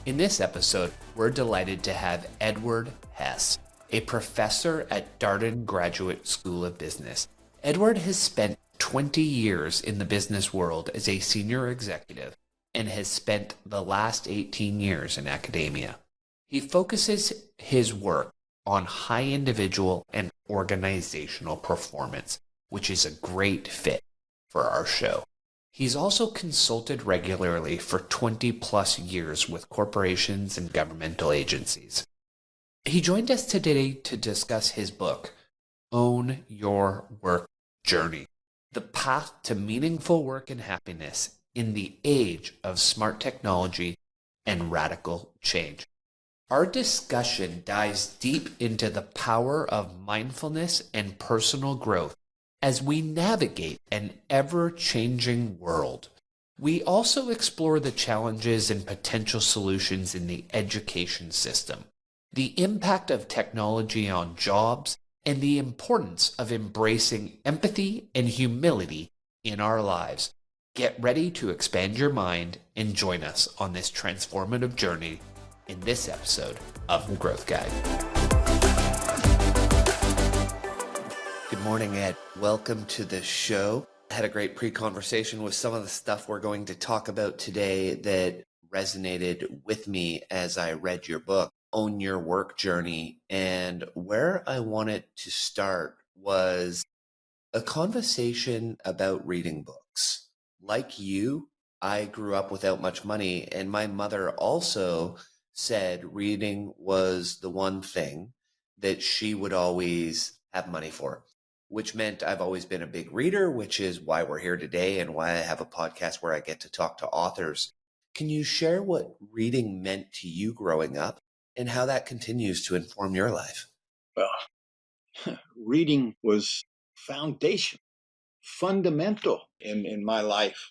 In this episode, we're delighted to have Edward Hess, a professor at Darden Graduate School of Business. Edward has spent 20 years in the business world as a senior executive and has spent the last 18 years in academia. He focuses his work on high individual and organizational performance, which is a great fit for our show. He's also consulted regularly for 20 plus years with corporations and governmental agencies. He joined us today to discuss his book, Own Your Work Journey, the path to meaningful work and happiness in the age of smart technology and radical change. Our discussion dives deep into the power of mindfulness and personal growth as we navigate an ever-changing world. We also explore the challenges and potential solutions in the education system, the impact of technology on jobs, and the importance of embracing empathy and humility in our lives. Get ready to expand your mind and join us on this transformative journey in this episode of The Growth Guide. Good morning, Ed. Welcome to the show. I had a great pre-conversation with some of the stuff we're going to talk about today that resonated with me as I read your book, Own Your Work Journey. And where I wanted to start was a conversation about reading books. Like you, I grew up without much money, and my mother also said reading was the one thing that she would always have money for, which meant I've always been a big reader, which is why we're here today and why I have a podcast where I get to talk to authors. Can you share what reading meant to you growing up and how that continues to inform your life? Well, reading was foundation, fundamental in my life.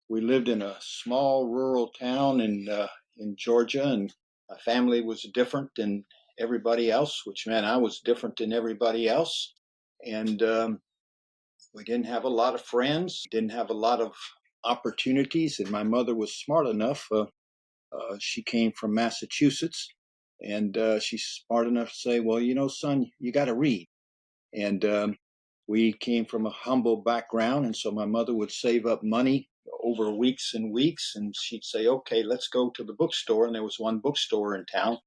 We lived in a small rural town in Georgia, and my family was different than everybody else, which meant I was different than everybody else. And we didn't have a lot of friends, didn't have a lot of opportunities. And my mother was smart enough. She came from Massachusetts, and she's smart enough to say, well, son, you got to read. And we came from a humble background. And so my mother would save up money over weeks and weeks. And she'd say, okay, let's go to the bookstore. And there was one bookstore in town.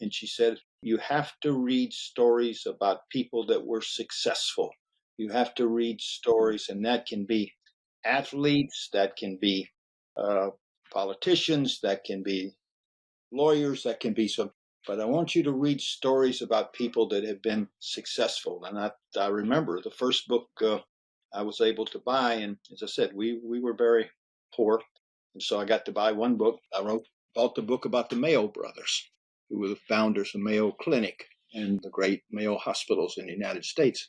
And she said, you have to read stories about people that were successful. You have to read stories, and that can be athletes, that can be politicians, that can be lawyers, that can be some. But I want you to read stories about people that have been successful. And I remember the first book I was able to buy. And as I said, we were very poor. And so I got to buy one book. Bought the book about the Mayo brothers, who were the founders of Mayo Clinic and the great Mayo hospitals in the United States.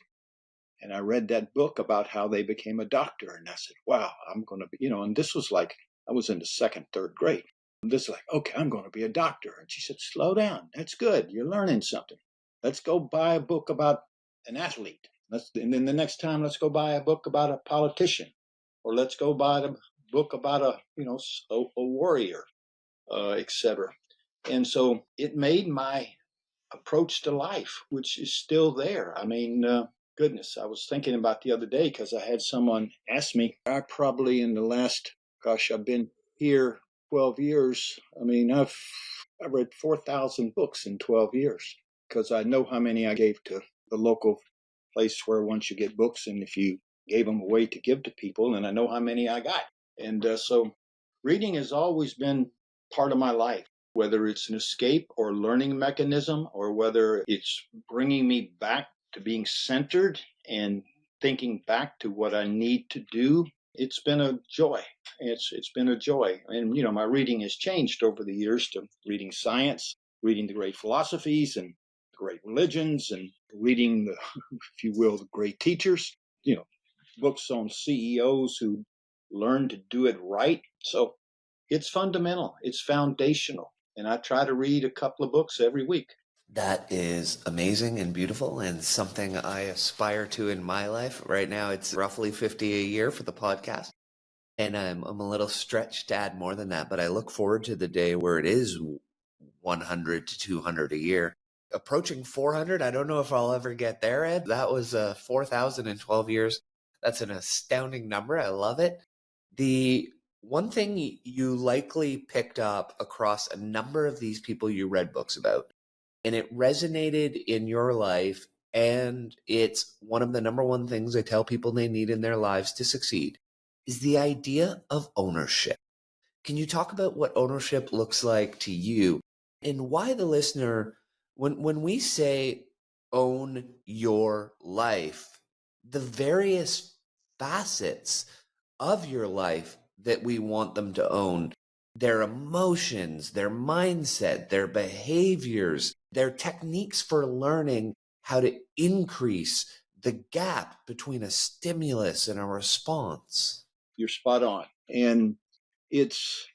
And I read that book about how they became a doctor. And I said, wow, I'm going to be, and this was like, I was in the second, third grade. This is like, okay, I'm going to be a doctor. And she said, slow down. That's good. You're learning something. Let's go buy a book about an athlete. And then the next time, let's go buy a book about a politician. Or let's go buy a book about a warrior, etc. And so it made my approach to life, which is still there. I mean, goodness, I was thinking about the other day because I had someone ask me, I probably in the last, I've been here 12 years. I mean, I've read 4,000 books in 12 years because I know how many I gave to the local place where once you get books, and if you gave them away to give to people, and I know how many I got. And so reading has always been part of my life, whether it's an escape or learning mechanism, or whether it's bringing me back to being centered and thinking back to what I need to do. It's been a joy. It's been a joy. And, my reading has changed over the years to reading science, reading the great philosophies and the great religions, and reading the, if you will, the great teachers, books on CEOs who learned to do it right. So it's fundamental. It's foundational. And I try to read a couple of books every week. That is amazing and beautiful and something I aspire to in my life. Right now, it's roughly 50 a year for the podcast. And I'm a little stretched to add more than that, but I look forward to the day where it is 100 to 200 a year. Approaching 400, I don't know if I'll ever get there, Ed. That was 4,000 in 12 years. That's an astounding number. I love it. The one thing you likely picked up across a number of these people you read books about, and it resonated in your life, and it's one of the number one things I tell people they need in their lives to succeed, is the idea of ownership. Can you talk about what ownership looks like to you and why the listener, when we say own your life, the various facets of your life that we want them to own, their emotions, their mindset, their behaviors, their techniques for learning how to increase the gap between a stimulus and a response. You're spot on. And it's,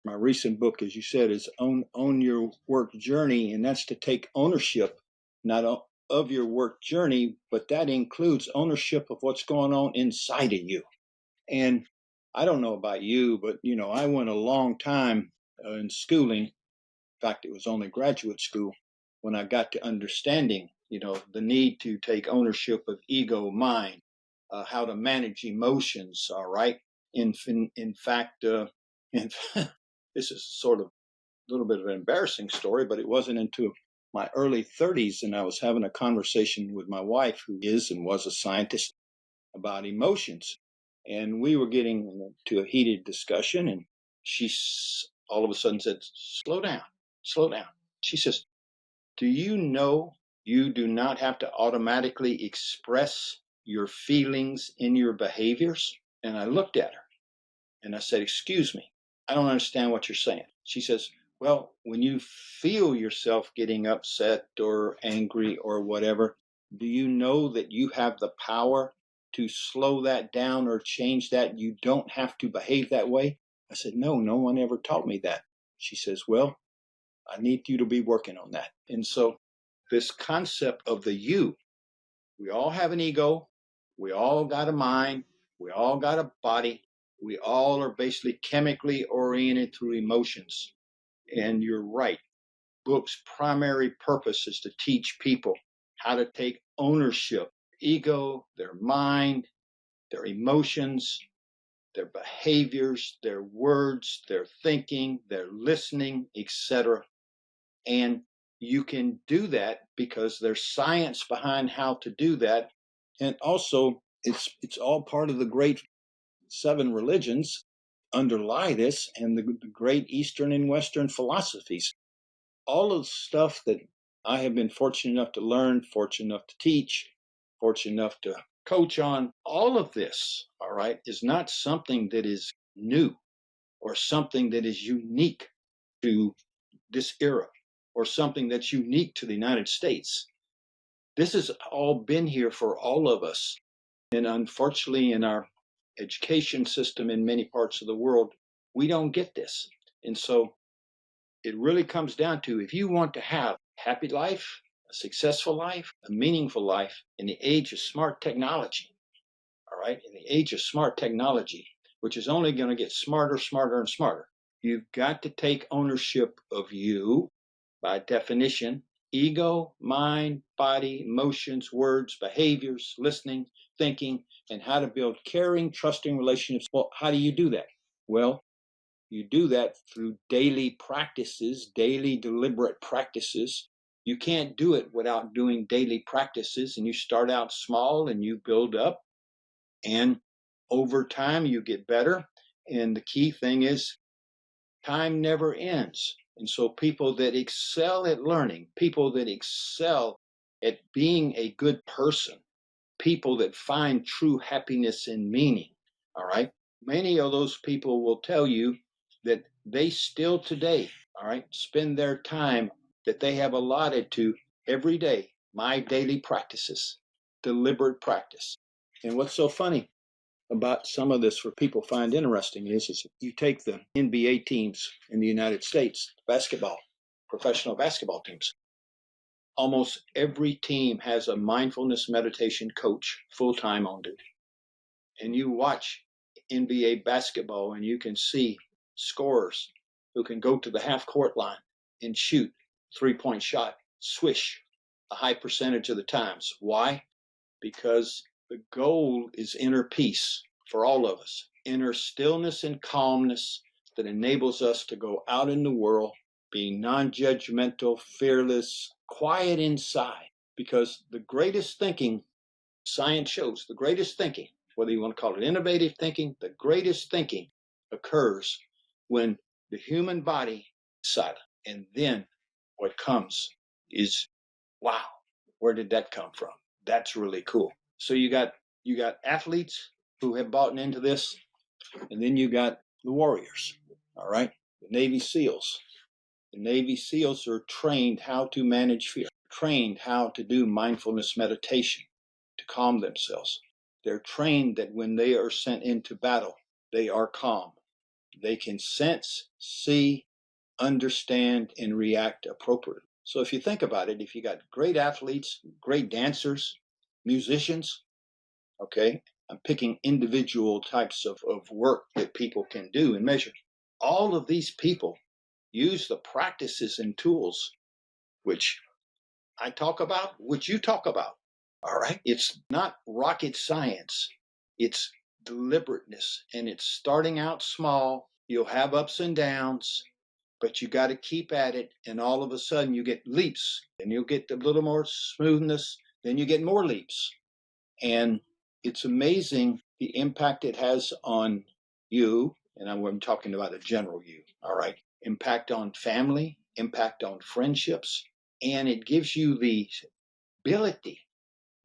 my recent book, as you said, is Own Your Work Journey. And that's to take ownership, not of your work journey, but that includes ownership of what's going on inside of you. And I don't know about you, but, I went a long time in schooling. In fact, it was only graduate school when I got to understanding, the need to take ownership of ego, mind, how to manage emotions. All right. In fact, this is sort of a little bit of an embarrassing story, but it wasn't until my early 30s, and I was having a conversation with my wife, who is and was a scientist, about emotions. And we were getting into a heated discussion, and she all of a sudden said, slow down, slow down. She says, do you know you do not have to automatically express your feelings in your behaviors? And I looked at her and I said, excuse me, I don't understand what you're saying. She says, well, when you feel yourself getting upset or angry or whatever, do you know that you have the power to slow that down or change that? You don't have to behave that way. I said, no one ever taught me that. She says, well, I need you to be working on that. And so this concept of the you, we all have an ego, we all got a mind, we all got a body, we all are basically chemically oriented through emotions. And you're right. Books' primary purpose is to teach people how to take ownership, ego, their mind, their emotions, their behaviors, their words, their thinking, their listening, etc. And you can do that because there's science behind how to do that. And also, it's all part of the great 7 religions underlie this, and the great Eastern and Western philosophies. All of the stuff that I have been fortunate enough to learn, fortunate enough to teach, fortunate enough to coach on, all of this, all right, is not something that is new or something that is unique to this era or something that's unique to the United States. This has all been here for all of us. And unfortunately, in our education system in many parts of the world, we don't get this. And so it really comes down to, if you want to have a happy life, a successful life, a meaningful life in the age of smart technology, all right, in the age of smart technology, which is only going to get smarter, smarter, and smarter, you've got to take ownership of you. By definition, ego, mind, body, emotions, words, behaviors, listening, thinking, and how to build caring, trusting relationships. Well, how do you do that? Well, you do that through daily practices, daily deliberate practices. You can't do it without doing daily practices, and you start out small and you build up, and over time you get better. And the key thing is, time never ends. And so people that excel at learning, people that excel at being a good person, people that find true happiness and meaning, all right, many of those people will tell you that they still today, all right, spend their time that they have allotted to every day, my daily practices, deliberate practice. And what's so funny about some of this for people find interesting is you take the NBA teams in the United States, professional basketball teams. Almost every team has a mindfulness meditation coach full-time on duty. And you watch NBA basketball and you can see scorers who can go to the half court line and shoot 3-point shot, swish, a high percentage of the times. Why? Because the goal is inner peace for all of us, inner stillness and calmness that enables us to go out in the world being non-judgmental, fearless, quiet inside. Because the greatest thinking, science shows, the greatest thinking, whether you want to call it innovative thinking, the greatest thinking occurs when the human body is silent. And then what comes is, wow, where did that come from? That's really cool. So you got athletes who have bought into this, and then you got the warriors, all right? The Navy SEALs. The Navy SEALs are trained how to manage fear, trained how to do mindfulness meditation to calm themselves. They're trained that when they are sent into battle, they are calm. They can sense, see, understand, and react appropriately. So if you think about it, if you got great athletes, great dancers, musicians, okay, I'm picking individual types of work that people can do and measure. All of these people use the practices and tools which I talk about, which you talk about. All right. It's not rocket science. It's deliberateness, and it's starting out small. You'll have ups and downs, but you got to keep at it. And all of a sudden you get leaps, and you'll get a little more smoothness. Then you get more leaps. And it's amazing the impact it has on you. And I'm talking about a general you. All right. Impact on family, impact on friendships. And it gives you the ability to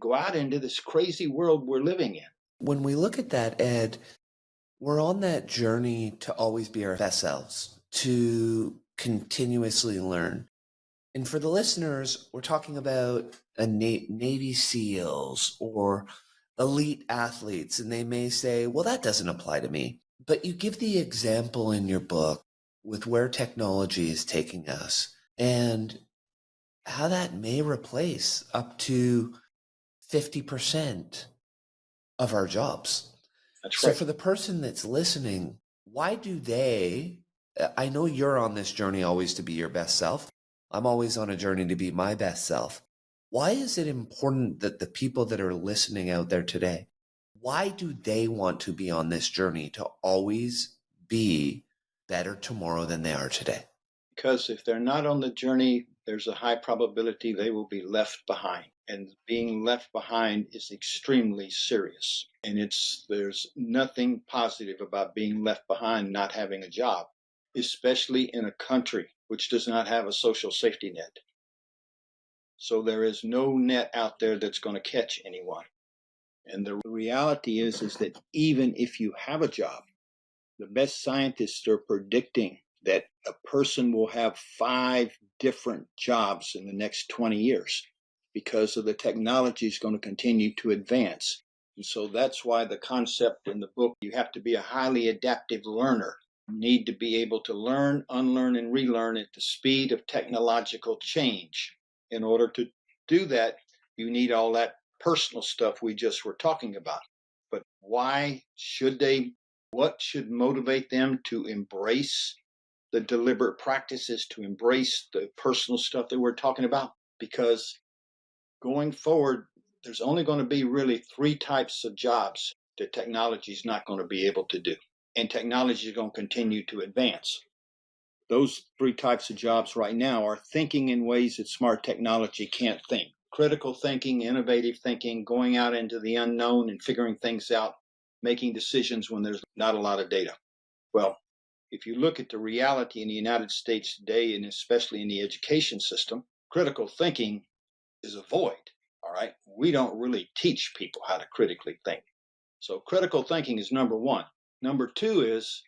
go out into this crazy world we're living in. When we look at that, Ed, we're on that journey to always be our best selves, to continuously learn. And for the listeners, we're talking about a Navy SEALs or elite athletes, and they may say, well, that doesn't apply to me. But you give the example in your book with where technology is taking us and how that may replace up to 50% of our jobs. That's So right. for the person that's listening, why do they, I know you're on this journey always to be your best self. I'm always on a journey to be my best self. Why is it important that the people that are listening out there today, why do they want to be on this journey to always be better tomorrow than they are today? Because if they're not on the journey, there's a high probability they will be left behind. And being left behind is extremely serious. And there's nothing positive about being left behind, not having a job, especially in a country which does not have a social safety net. So there is no net out there that's going to catch anyone. And the reality is that even if you have a job, the best scientists are predicting that a person will have 5 different jobs in the next 20 years because of the technology is going to continue to advance. And so that's why the concept in the book, you have to be a highly adaptive learner. You need to be able to learn, unlearn, and relearn at the speed of technological change. In order to do that, you need all that personal stuff we just were talking about. But why should they? What should motivate them to embrace the deliberate practices, to embrace the personal stuff that we're talking about? Because going forward, there's only going to be really 3 types of jobs that technology is not going to be able to do. And technology is going to continue to advance. Those 3 types of jobs right now are thinking in ways that smart technology can't think. Critical thinking, innovative thinking, going out into the unknown and figuring things out, making decisions when there's not a lot of data. Well, if you look at the reality in the United States today, and especially in the education system, critical thinking is a void, all right? We don't really teach people how to critically think. So critical thinking is number 1. Number 2 is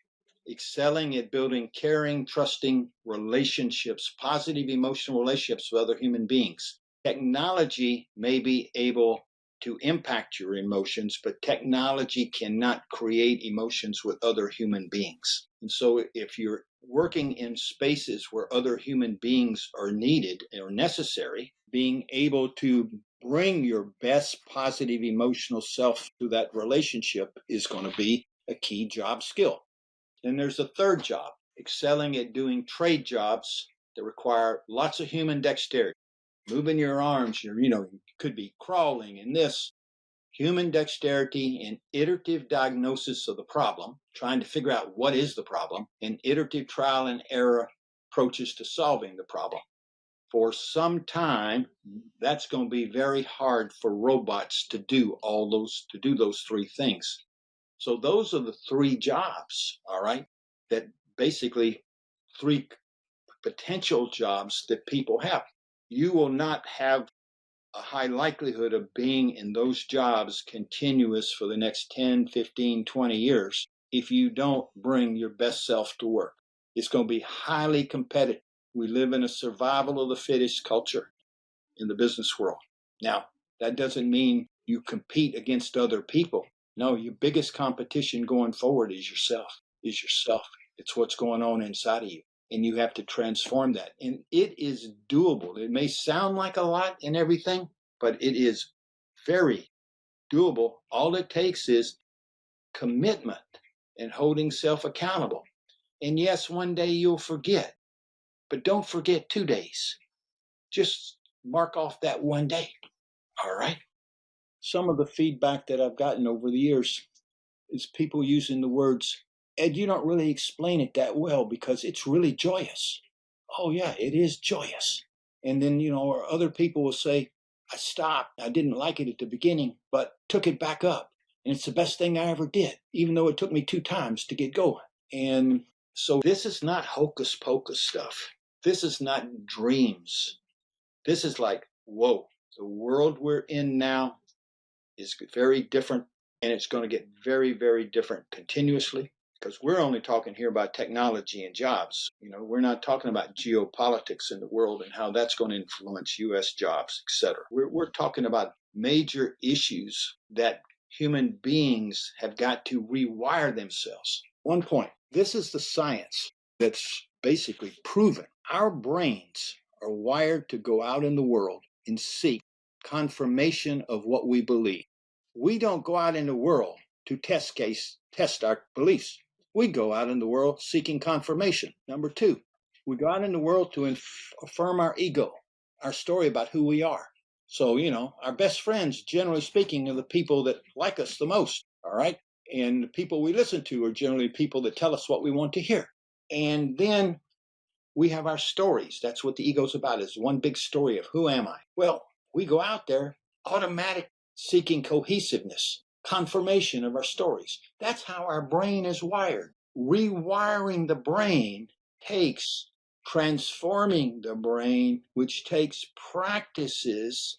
excelling at building caring, trusting relationships, positive emotional relationships with other human beings. Technology may be able to impact your emotions, but technology cannot create emotions with other human beings. And so if you're working in spaces where other human beings are needed or necessary, being able to bring your best positive emotional self to that relationship is going to be a key job skill. Then there's a third job, excelling at doing trade jobs that require lots of human dexterity. Moving your arms, you could be crawling and this. Human dexterity and iterative diagnosis of the problem, trying to figure out what is the problem, and iterative trial and error approaches to solving the problem. For some time, that's going to be very hard for robots to do those three things. So those are the three jobs, all right, that basically three potential jobs that people have. You will not have a high likelihood of being in those jobs continuous for the next 10, 15, 20 years if you don't bring your best self to work. It's going to be highly competitive. We live in a survival of the fittest culture in the business world. Now, that doesn't mean you compete against other people. No, your biggest competition going forward is yourself. It's what's going on inside of you. And you have to transform that. And it is doable. It may sound like a lot and everything, but it is very doable. All it takes is commitment and holding self accountable. And yes, one day you'll forget, but don't forget 2 days. Just mark off that one day. All right. Some of the feedback that I've gotten over the years is people using the words, Ed, you don't really explain it that well because it's really joyous. Oh, yeah, it is joyous. And then, or other people will say, I stopped. I didn't like it at the beginning, but took it back up. And it's the best thing I ever did, even though it took me 2 times to get going. And so this is not hocus pocus stuff. This is not dreams. This is like, whoa, the world we're in now is very different. And it's going to get very, very different continuously. Because we're only talking here about technology and jobs. We're not talking about geopolitics in the world and how that's going to influence U.S. jobs, et cetera. We're talking about major issues that human beings have got to rewire themselves. One point, this is the science that's basically proven. Our brains are wired to go out in the world and seek confirmation of what we believe. We don't go out in the world to test our beliefs. We go out in the world seeking confirmation. Number 2, we go out in the world to affirm our ego, our story about who we are. So, our best friends, generally speaking, are the people that like us the most, all right? And the people we listen to are generally people that tell us what we want to hear. And then we have our stories. That's what the ego's about, is one big story of who am I? Well, we go out there automatic seeking cohesiveness, confirmation of our stories. That's how our brain is wired. Rewiring the brain takes transforming the brain, which takes practices,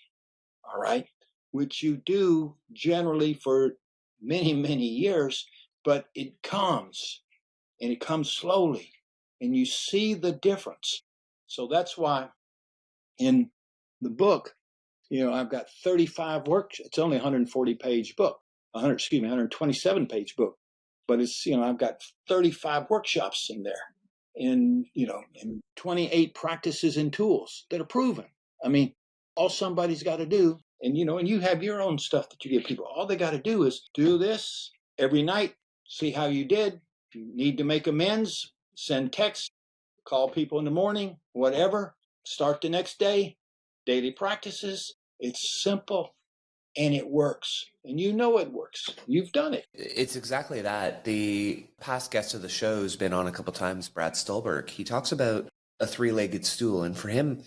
all right, which you do generally for many, many years, but it comes, and it comes slowly, and you see the difference. So that's why in the book, I've got 35 works. It's only a 140-page book, 127-page book. But it's, I've got 35 workshops in there and 28 practices and tools that are proven. I mean, all somebody's got to do, and you have your own stuff that you give people. All they got to do is do this every night, see how you did. If you need to make amends, send text, call people in the morning, whatever. Start the next day, daily practices. It's simple and it works. And it works. You've done it. It's exactly that. The past guest of the show has been on a couple times, Brad Stulberg. He talks about a 3-legged stool. And for him,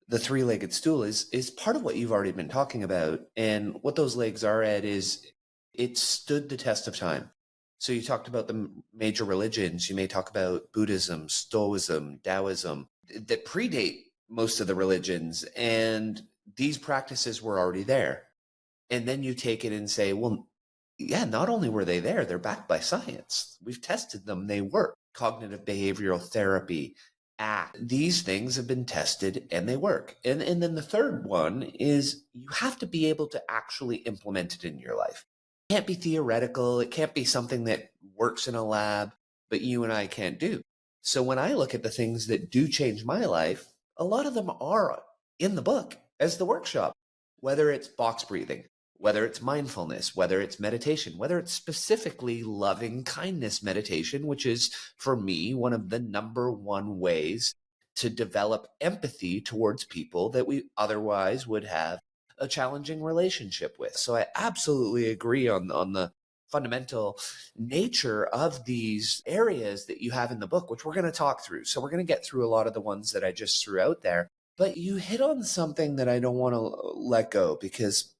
the 3-legged stool is part of what you've already been talking about. And what those legs are, Ed, is it stood the test of time. So you talked about the major religions. You may talk about Buddhism, Stoicism, Taoism, that predate most of the religions. And these practices were already there. And then you take it and say, well, yeah, not only were they there, they're backed by science. We've tested them. They work. Cognitive behavioral therapy, ACT. These things have been tested and they work. And then the third one is you have to be able to actually implement it in your life. It can't be theoretical. It can't be something that works in a lab, but you and I can't do. So when I look at the things that do change my life, a lot of them are in the book as the workshop, whether it's box breathing, whether it's mindfulness, whether it's meditation, whether it's specifically loving kindness meditation, which is for me one of the number one ways to develop empathy towards people that we otherwise would have a challenging relationship with. So I absolutely agree on the fundamental nature of these areas that you have in the book, which we're going to talk through. So we're going to get through a lot of the ones that I just threw out there. But you hit on something that I don't want to let go, because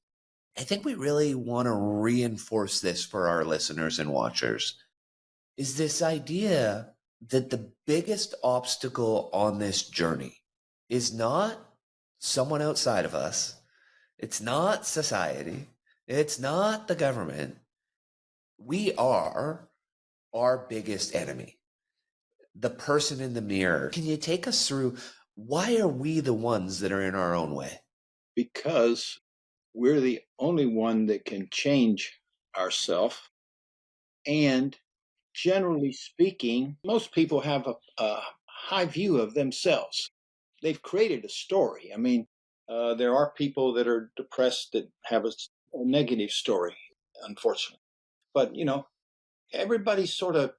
I think we really want to reinforce this for our listeners and watchers, is this idea that the biggest obstacle on this journey is not someone outside of us. It's not society. It's not the government. We are our biggest enemy, the person in the mirror. Can you take us through, why are we the ones that are in our own way? Because we're the only one that can change ourselves. And generally speaking, most people have a high view of themselves. They've created a story. I mean, there are people that are depressed that have a negative story, unfortunately. But, everybody sort of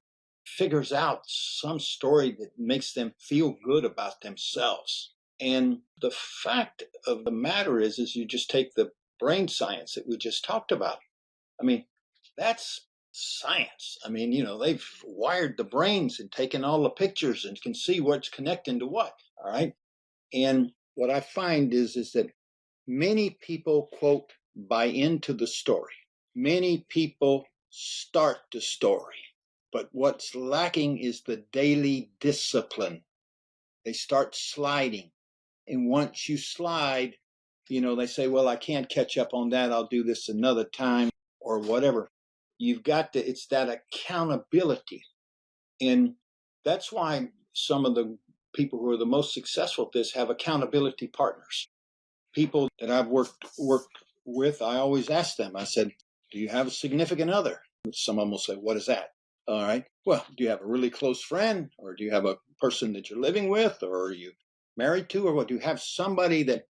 figures out some story that makes them feel good about themselves. And the fact of the matter is you just take the brain science that we just talked about. I mean, that's science. I mean, they've wired the brains and taken all the pictures and can see what's connecting to what. All right. And what I find is that many people, quote, buy into the story. Many people start the story. But what's lacking is the daily discipline. They start sliding. And once you slide, they say, well, I can't catch up on that. I'll do this another time or whatever. You've got to, it's that accountability. And that's why some of the people who are the most successful at this have accountability partners. People that I've worked with, I always ask them, I said, do you have a significant other? Someone will say, what is that? All right. Well, do you have a really close friend, or do you have a person that you're living with, or are you married to, or what? Do you have somebody that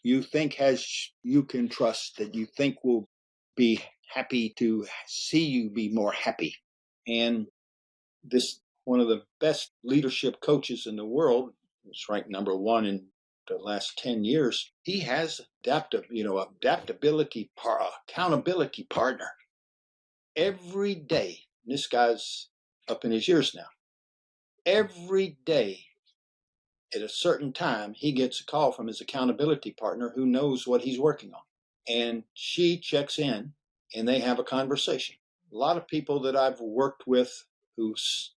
you think you can trust, that you think will be happy to see you be more happy? And this, one of the best leadership coaches in the world, is ranked number one in the last 10 years. He has accountability partner every day. This guy's up in his years now. Every day at a certain time, he gets a call from his accountability partner who knows what he's working on. And she checks in and they have a conversation. A lot of people that I've worked with who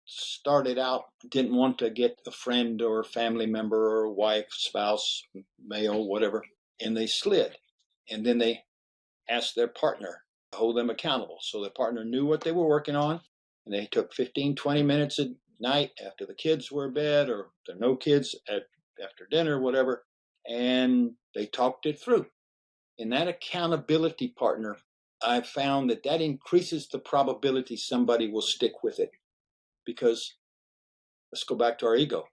started out didn't want to get a friend or a family member or a wife, spouse, male, whatever, and they slid. And then they asked their partner to hold them accountable. So the partner knew what they were working on, and they took 15, 20 minutes at night after the kids were in bed, or if there are no kids, after dinner, whatever, and they talked it through. And that accountability partner, I found that increases the probability somebody will stick with it. Because let's go back to our ego.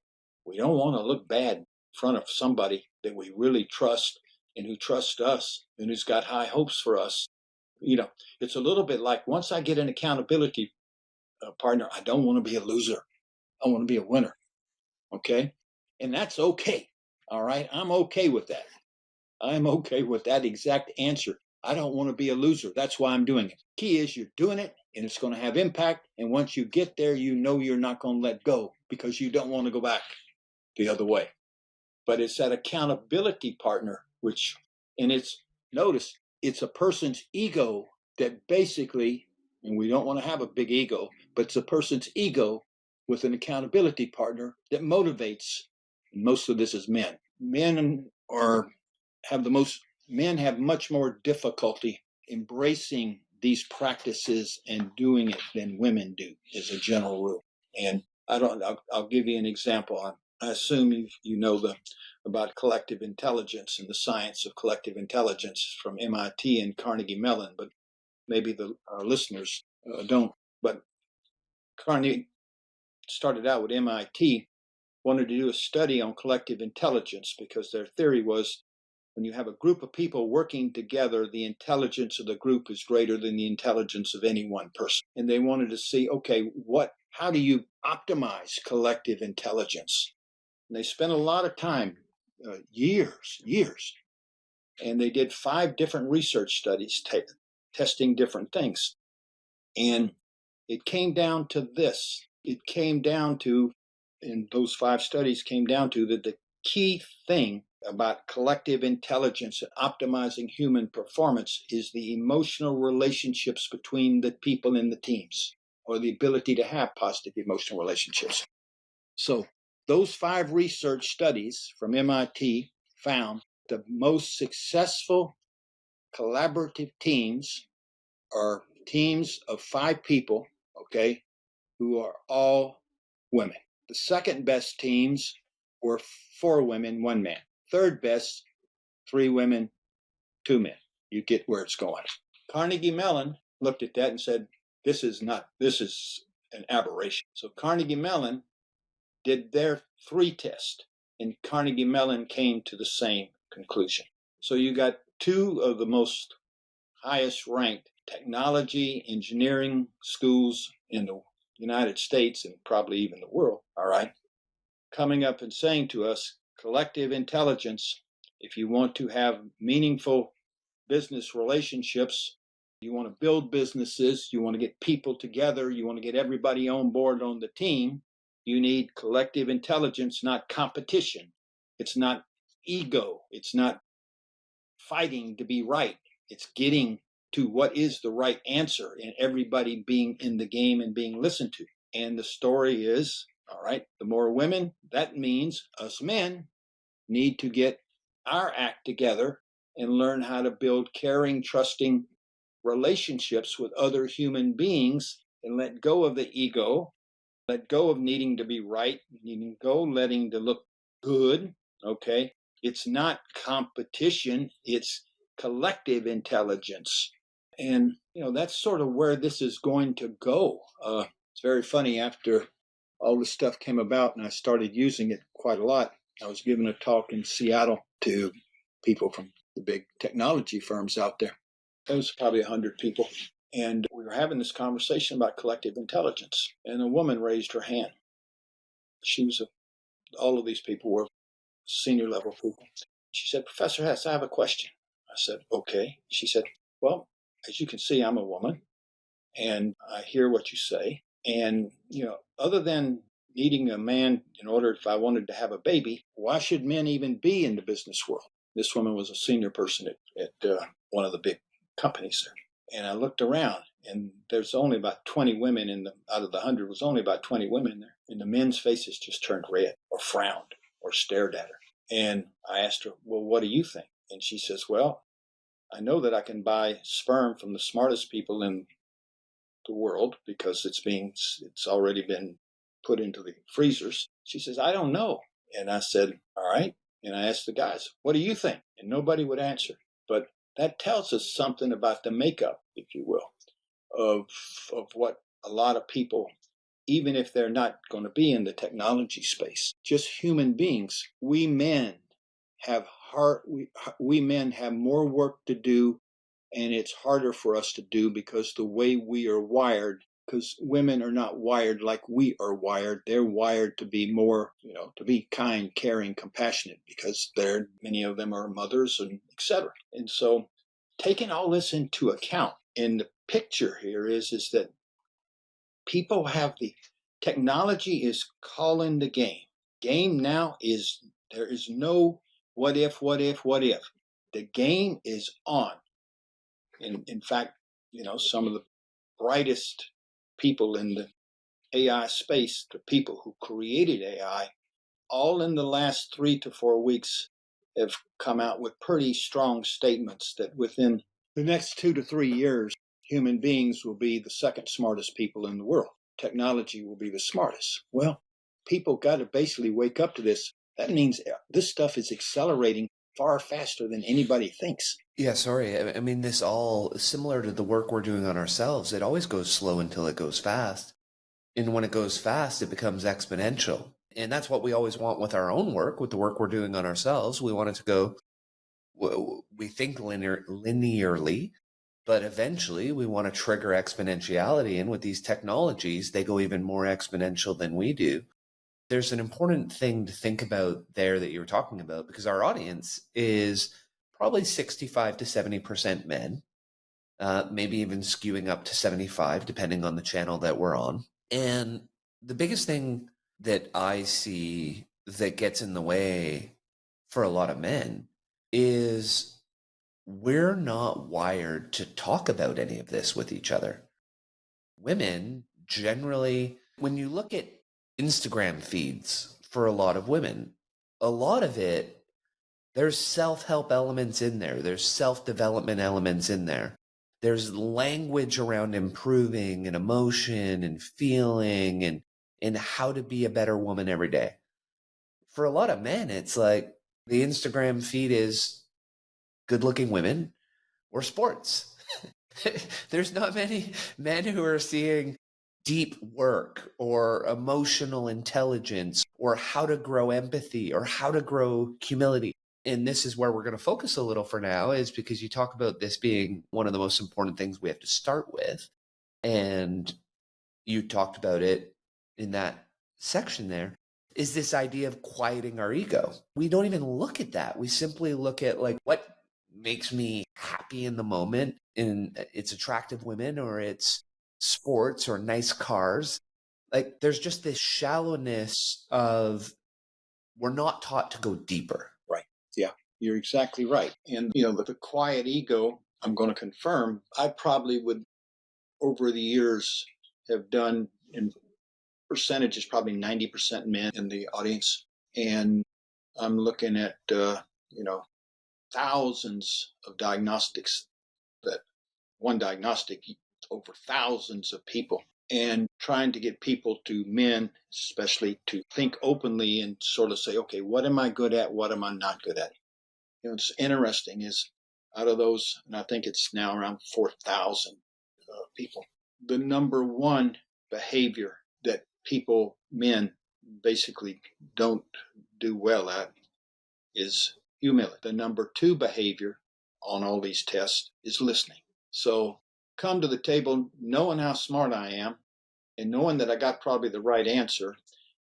We don't want to look bad in front of somebody that we really trust and who trusts us and who's got high hopes for us. It's a little bit like, once I get an accountability partner, I don't want to be a loser. I want to be a winner. Okay. And that's okay. All right. I'm okay with that. I'm okay with that exact answer. I don't want to be a loser. That's why I'm doing it. Key is you're doing it and it's going to have impact. And once you get there, you're not going to let go because you don't want to go back the other way. But it's that accountability partner, notice, it's a person's ego that basically, and we don't want to have a big ego, but it's a person's ego with an accountability partner that motivates. Most of this is men. Men have much more difficulty embracing these practices and doing it than women do, as a general rule. And I'll give you an example. I assume you know about collective intelligence and the science of collective intelligence from MIT and Carnegie Mellon, but maybe our listeners don't. But Carnegie started out with MIT, wanted to do a study on collective intelligence because their theory was when you have a group of people working together, the intelligence of the group is greater than the intelligence of any one person. And they wanted to see, okay, how do you optimize collective intelligence? And they spent a lot of time, years, and they did 5 different research studies testing different things. And it came down to this. It came down to, in those 5 studies, came down to that the key thing about collective intelligence and optimizing human performance is the emotional relationships between the people in the teams, or the ability to have positive emotional relationships. So those 5 research studies from MIT found the most successful collaborative teams are teams of 5 people, okay, who are all women. The second best teams were 4 women, 1 man. Third best, 3 women, 2 men. You get where it's going. Carnegie Mellon looked at that and said, this is an aberration. So Carnegie Mellon did their 3 tests, and Carnegie Mellon came to the same conclusion. So you got 2 of the most highest ranked technology, engineering schools in the United States and probably even the world, all right, coming up and saying to us, collective intelligence, if you want to have meaningful business relationships, you want to build businesses, you want to get people together, you want to get everybody on board on the team, you need collective intelligence, not competition. It's not ego. It's not fighting to be right. It's getting to what is the right answer and everybody being in the game and being listened to. And the story is, all right, the more women, that means us men need to get our act together and learn how to build caring, trusting relationships with other human beings and let go of the ego, let go of needing to be right, letting to look good, okay? It's not competition, it's collective intelligence. And, that's sort of where this is going to go. It's very funny, after all this stuff came about and I started using it quite a lot, I was giving a talk in Seattle to people from the big technology firms out there. It was probably 100 people. And we were having this conversation about collective intelligence. And a woman raised her hand. All of these people were senior level people. She said, Professor Hess, I have a question. I said, okay. She said, well, as you can see, I'm a woman and I hear what you say. And, other than needing a man in order, if I wanted to have a baby, why should men even be in the business world? This woman was a senior person at one of the big companies there. And I looked around, and there's only about 20 women out of the 100 was only about 20 women there. And the men's faces just turned red or frowned or stared at her. And I asked her, well, what do you think? And she says, well, I know that I can buy sperm from the smartest people in the world because it's already been put into the freezers. She says, I don't know. And I said, all right. And I asked the guys, what do you think? And nobody would answer. But that tells us something about the makeup, if you will, of what a lot of people, even if they're not going to be in the technology space, just human beings, we men have we men have more work to do, and it's harder for us to do because the way we are wired, because women are not wired like we are wired. They're wired to be more, to be kind, caring, compassionate, because many of them are mothers and etc. And so taking all this into account, and the picture here is that people have technology is calling the game. Game now there is no what if. The game is on. In fact, some of the brightest people in the AI space, the people who created AI, all in the last 3 to 4 weeks have come out with pretty strong statements that within the next 2 to 3 years, human beings will be the second smartest people in the world. Technology will be the smartest. Well, people got to basically wake up to this. That means this stuff is accelerating far faster than anybody thinks. Yeah, sorry. I mean, this all similar to the work we're doing on ourselves. It always goes slow until it goes fast. And when it goes fast, it becomes exponential. And that's what we always want with our own work, with the work we're doing on ourselves. We want it to go we think linearly, but eventually we want to trigger exponentiality. And with these technologies, they go even more exponential than we do. There's an important thing to think about there that you were talking about, because our audience is probably 65 to 70% men, maybe even skewing up to 75, depending on the channel that we're on. And the biggest thing that I see that gets in the way for a lot of men is we're not wired to talk about any of this with each other. Women generally, when you look at Instagram feeds for a lot of women, a lot of it, there's self-help elements in there. There's self-development elements in there. There's language around improving and emotion and feeling and how to be a better woman every day. For a lot of men, it's like the Instagram feed is good-looking women or sports. There's not many men who are seeing deep work or emotional intelligence or how to grow empathy or how to grow humility. And this is where we're going to focus a little for now, is because you talk about this being one of the most important things we have to start with. And you talked about it in that section there, is this idea of quieting our ego. We don't even look at that. We simply look at like what makes me happy in the moment, and it's attractive women or it's sports or nice cars. Like there's just this shallowness of, we're not taught to go deeper. Right. Yeah, you're exactly right. And, the quiet ego, I'm going to confirm, I probably would, over the years, have done, in percentages, probably 90% men in the audience. And I'm looking at, thousands of diagnostics, that one diagnostic over thousands of people, and trying to get people, to men especially, to think openly and sort of say, okay, what am I good at? What am I not good at? It's interesting is, out of those, and I think it's now around 4,000 people, the number one behavior that people, men, basically don't do well at is humility. The number two behavior on all these tests is listening. So come to the table knowing how smart I am and knowing that I got probably the right answer.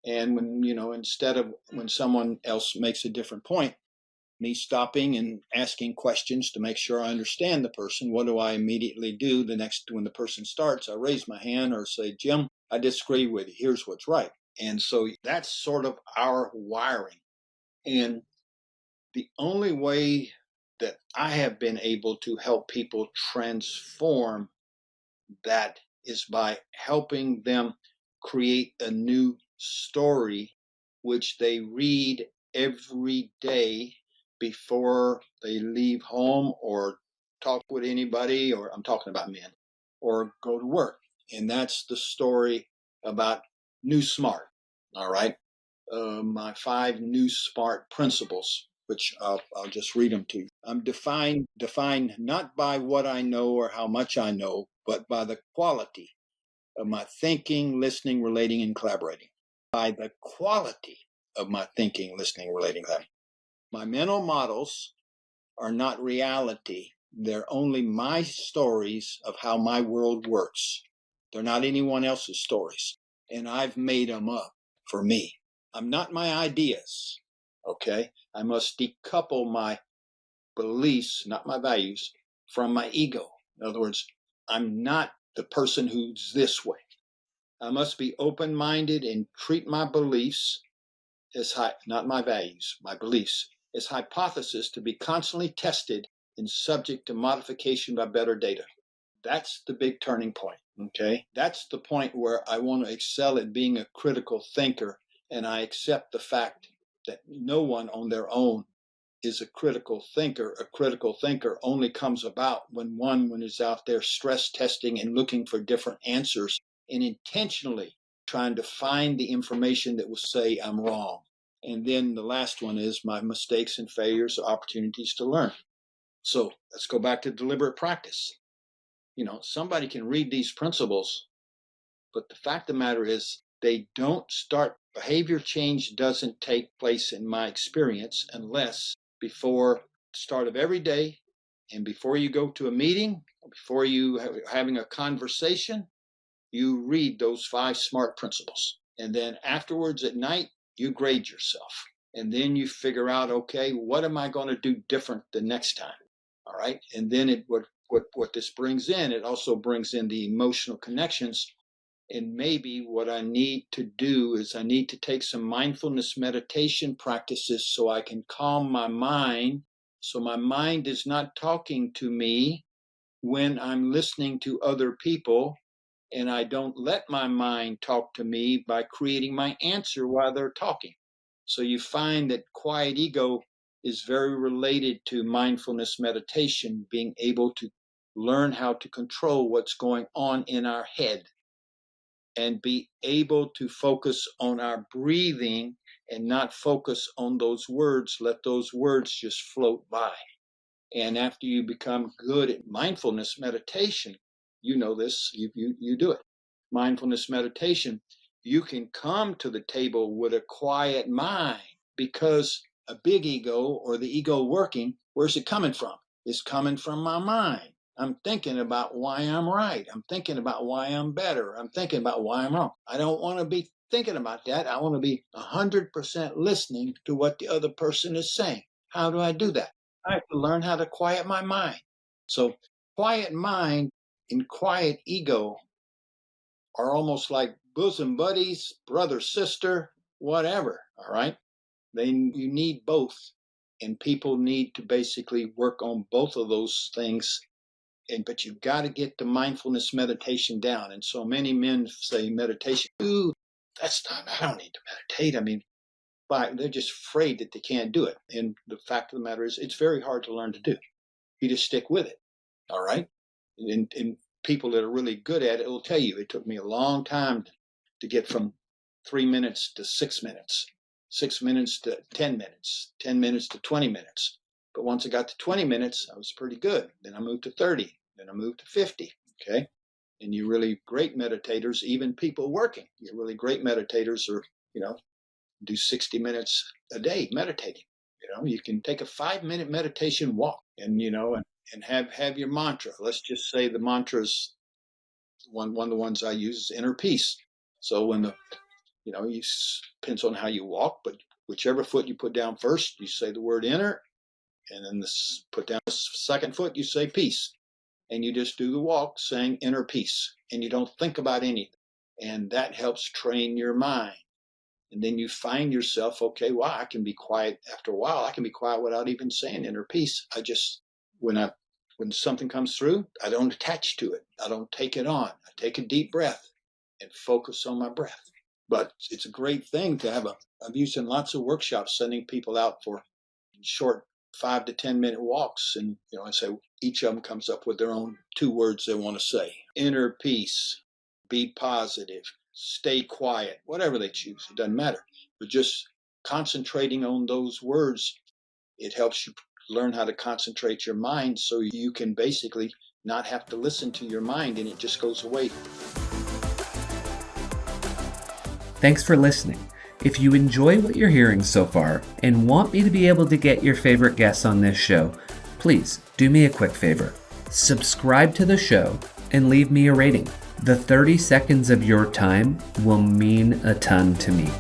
And when, instead of when someone else makes a different point, me stopping and asking questions to make sure I understand the person, what do I immediately do? When the person starts, I raise my hand or say, Jim, I disagree with you. Here's what's right. And so that's sort of our wiring. And the only way that I have been able to help people transform that is by helping them create a new story, which they read every day before they leave home or talk with anybody, or I'm talking about men, or go to work. And that's the story about New Smart. All right. My 5 New Smart principles, which I'll just read them to you. I'm defined not by what I know or how much I know, but by the quality of my thinking, listening, relating, and collaborating. By the quality of my thinking, listening, relating, collaborating. My mental models are not reality. They're only my stories of how my world works. They're not anyone else's stories. And I've made them up for me. I'm not my ideas. Okay? I must decouple my beliefs, not my values, from my ego. In other words, I'm not the person who's this way. I must be open-minded and treat my beliefs as not my values, my beliefs, as hypothesis to be constantly tested and subject to modification by better data. That's the big turning point. Okay? That's the point where I want to excel at being a critical thinker, and I accept the fact that no one on their own is a critical thinker. A critical thinker only comes about when is out there stress testing and looking for different answers and intentionally trying to find the information that will say I'm wrong. And then the last one is my mistakes and failures are opportunities to learn. So let's go back to deliberate practice. Somebody can read these principles, but the fact of the matter is they don't start. Behavior change doesn't take place, in my experience, unless before start of every day, and before you go to a meeting, before you having a conversation, you read those 5 SMART principles. And then afterwards at night, you grade yourself. And then you figure out, okay, what am I going to do different the next time? All right. And then what this brings in, it also brings in the emotional connections. And maybe what I need to do is I need to take some mindfulness meditation practices so I can calm my mind, so my mind is not talking to me when I'm listening to other people, and I don't let my mind talk to me by creating my answer while they're talking. So you find that quiet ego is very related to mindfulness meditation, being able to learn how to control what's going on in our head and be able to focus on our breathing and not focus on those words, let those words just float by. And after you become good at mindfulness meditation, you know this, you do it. Mindfulness meditation, you can come to the table with a quiet mind, because a big ego, or the ego working, where's it coming from? It's coming from my mind. I'm thinking about why I'm right. I'm thinking about why I'm better. I'm thinking about why I'm wrong. I don't want to be thinking about that. I want to be 100% listening to what the other person is saying. How do I do that? I have to learn how to quiet my mind. So quiet mind and quiet ego are almost like bosom buddies, brother, sister, whatever. All right. You need both. And people need to basically work on both of those things. But you've got to get the mindfulness meditation down. And so many men say meditation, ooh, that's not, I don't need to meditate. I mean, but they're just afraid that they can't do it. And the fact of the matter is, it's very hard to learn to do. You just stick with it. All right. And people that are really good at it will tell you it took me a long time to get from 3 minutes to 6 minutes, 6 minutes to 10 minutes, 10 minutes to 20 minutes. But once I got to 20 minutes, I was pretty good. Then I moved to 30. Then I moved to 50. Okay. And you really great meditators, even people working, you're really great meditators are, do 60 minutes a day meditating. You can take a 5-minute meditation walk and, and have your mantra. Let's just say the mantra's one of the ones I use is inner peace. So when you depends on how you walk, but whichever foot you put down first, you say the word inner, and then put down the second foot, you say peace. And you just do the walk saying inner peace, and you don't think about anything. And that helps train your mind. And then you find yourself, okay, wow, I can be quiet. After a while, I can be quiet without even saying inner peace. I just, when something comes through, I don't attach to it. I don't take it on. I take a deep breath and focus on my breath. But it's a great thing to have I've used in lots of workshops, sending people out for short 5 to 10 minute walks. And, I say each of them comes up with their own 2 words they want to say. Inner peace, be positive, stay quiet, whatever they choose, it doesn't matter. But just concentrating on those words, it helps you learn how to concentrate your mind so you can basically not have to listen to your mind and it just goes away. Thanks for listening. If you enjoy what you're hearing so far and want me to be able to get your favorite guests on this show, please do me a quick favor. Subscribe to the show and leave me a rating. The 30 seconds of your time will mean a ton to me.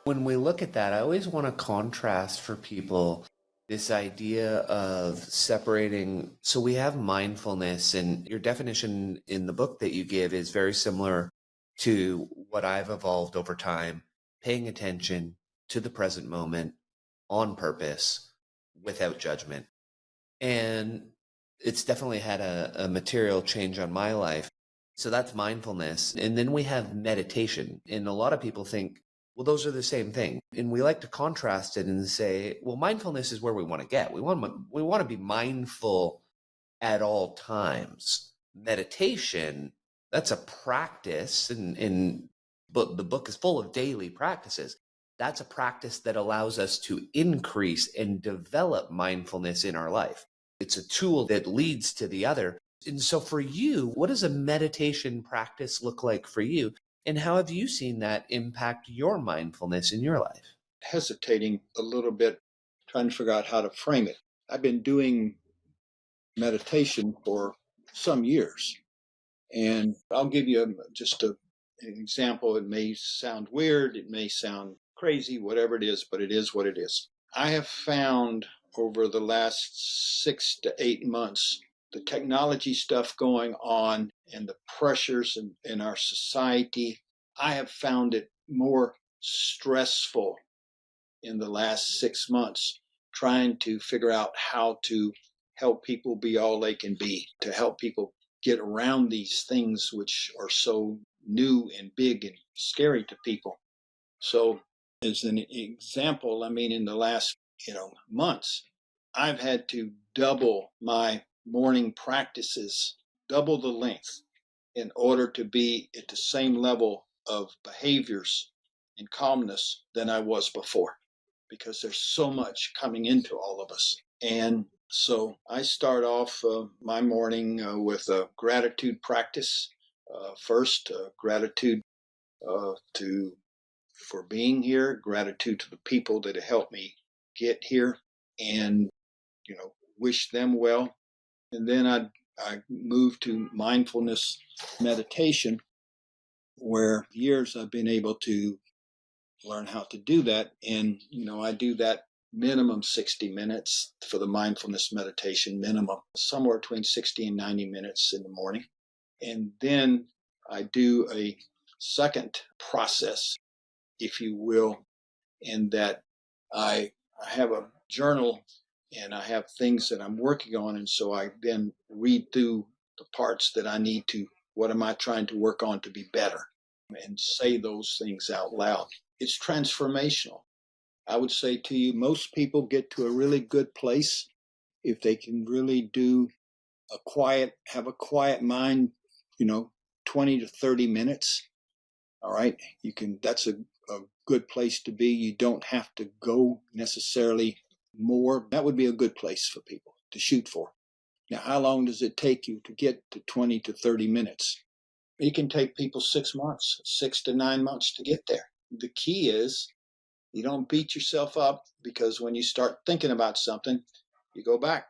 When we look at that, I always want to contrast for people this idea of separating. So we have mindfulness, and your definition in the book that you give is very similar to what I've evolved over time, paying attention to the present moment on purpose without judgment. And it's definitely had a material change on my life. So that's mindfulness. And then we have meditation. And a lot of people think, well, those are the same thing. And we like to contrast it and say, well, mindfulness is where we want to get. We want to be mindful at all times. Meditation, that's a practice. But the book is full of daily practices. That's a practice that allows us to increase and develop mindfulness in our life. It's a tool that leads to the other. And so for you, what does a meditation practice look like for you? And how have you seen that impact your mindfulness in your life? hesitating a little bit, trying to figure out how to frame it. I've been doing meditation for some years, and I'll give you an example. It may sound weird, it may sound crazy, whatever it is, but it is what it is. I have found over the last 6 to 8 months, the technology stuff going on and the pressures in our society, I have found it more stressful in the last 6 months, trying to figure out how to help people be all they can be, to help people get around these things which are so new and big and scary to people. So, as an example, I mean, in the last months, I've had to double my morning practices, double the length, in order to be at the same level of behaviors and calmness than I was before, because there's so much coming into all of us. And so I start off my morning with a gratitude practice. First, gratitude for being here, gratitude to the people that have helped me get here, and wish them well. And then I move to mindfulness meditation, where years I've been able to learn how to do that. And, I do that minimum 60 minutes for the mindfulness meditation, minimum, somewhere between 60 and 90 minutes in the morning. And then I do a second process, if you will, in that I have a journal and I have things that I'm working on. And so I then read through the parts that I need to, what am I trying to work on to be better, and say those things out loud. It's transformational. I would say to you, most people get to a really good place if they can really have a quiet mind, 20 to 30 minutes. All right. That's a good place to be. You don't have to go necessarily more. That would be a good place for people to shoot for. Now, how long does it take you to get to 20 to 30 minutes? It can take people 6 months, 6 to 9 months to get there. The key is you don't beat yourself up, because when you start thinking about something, you go back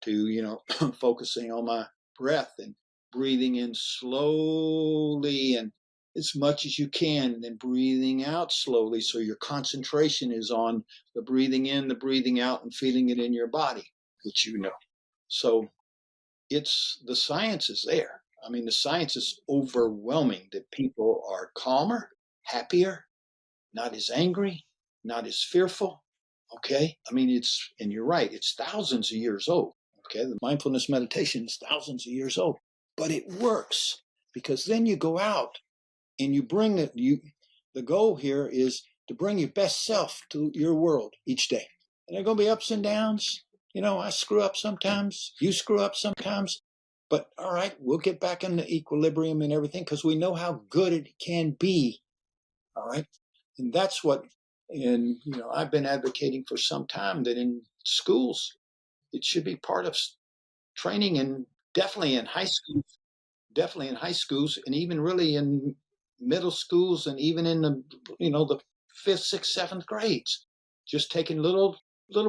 to, focusing on my breath and breathing in slowly and as much as you can, and then breathing out slowly. So your concentration is on the breathing in, the breathing out, and feeling it in your body, which So the science is there. I mean, the science is overwhelming that people are calmer, happier, not as angry, not as fearful. Okay. I mean, and you're right, it's thousands of years old. Okay. The mindfulness meditation is thousands of years old, but it works, because then you go out and you bring it. The goal here is to bring your best self to your world each day. And there are going to be ups and downs. I screw up sometimes. You screw up sometimes. But all right, we'll get back into equilibrium and everything, because we know how good it can be. All right. And that's I've been advocating for some time that in schools, it should be part of training, and definitely in high schools, and even really in middle schools, and even in the fifth, sixth, seventh grades, just taking little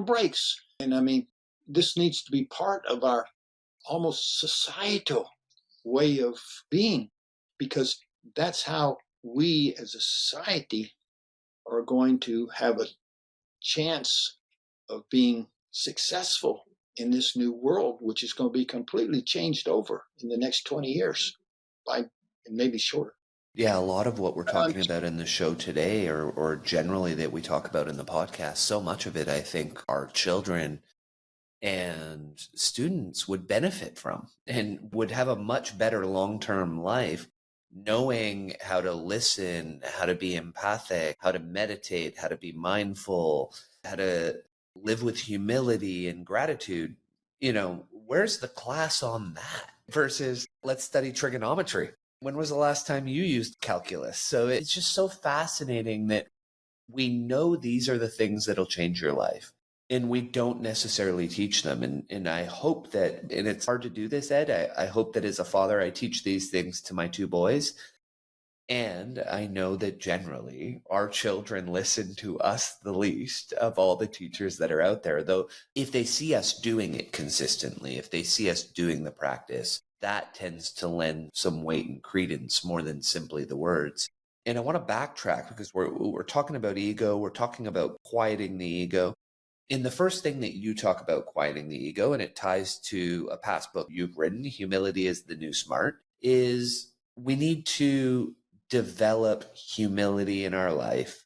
breaks. And I mean, this needs to be part of our almost societal way of being, because that's how we as a society are going to have a chance of being successful in this new world, which is going to be completely changed over in the next 20 years, and maybe shorter. Yeah, a lot of what we're talking about in the show today, or generally that we talk about in the podcast, so much of it, I think, our children and students would benefit from and would have a much better long-term life, knowing how to listen, how to be empathic, how to meditate, how to be mindful, how to live with humility and gratitude. Where's the class on that versus let's study trigonometry? When was the last time you used calculus? So it's just so fascinating that we know these are the things that'll change your life, and we don't necessarily teach them. And I hope that, and it's hard to do this, Ed, I hope that as a father, I teach these things to my two boys. And I know that generally our children listen to us the least of all the teachers that are out there. Though, if they see us doing it consistently, if they see us doing the practice, that tends to lend some weight and credence more than simply the words. And I want to backtrack because we're talking about ego, we're talking about quieting the ego. In the first thing that you talk about quieting the ego, and it ties to a past book you've written, Humility is the New Smart, is we need to develop humility in our life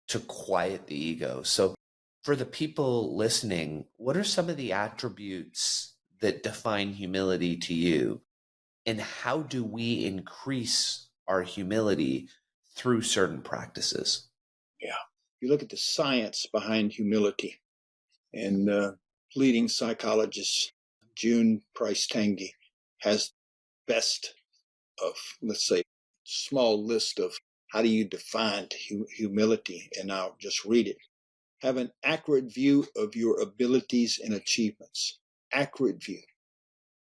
to quiet the ego. So, for the people listening, what are some of the attributes that define humility to you? And how do we increase our humility through certain practices? Yeah. You look at the science behind humility, and leading psychologist June Price Tangi has best of, let's say, small list of how do you define humility, and I'll just read it. Have an accurate view of your abilities and achievements. Accurate view.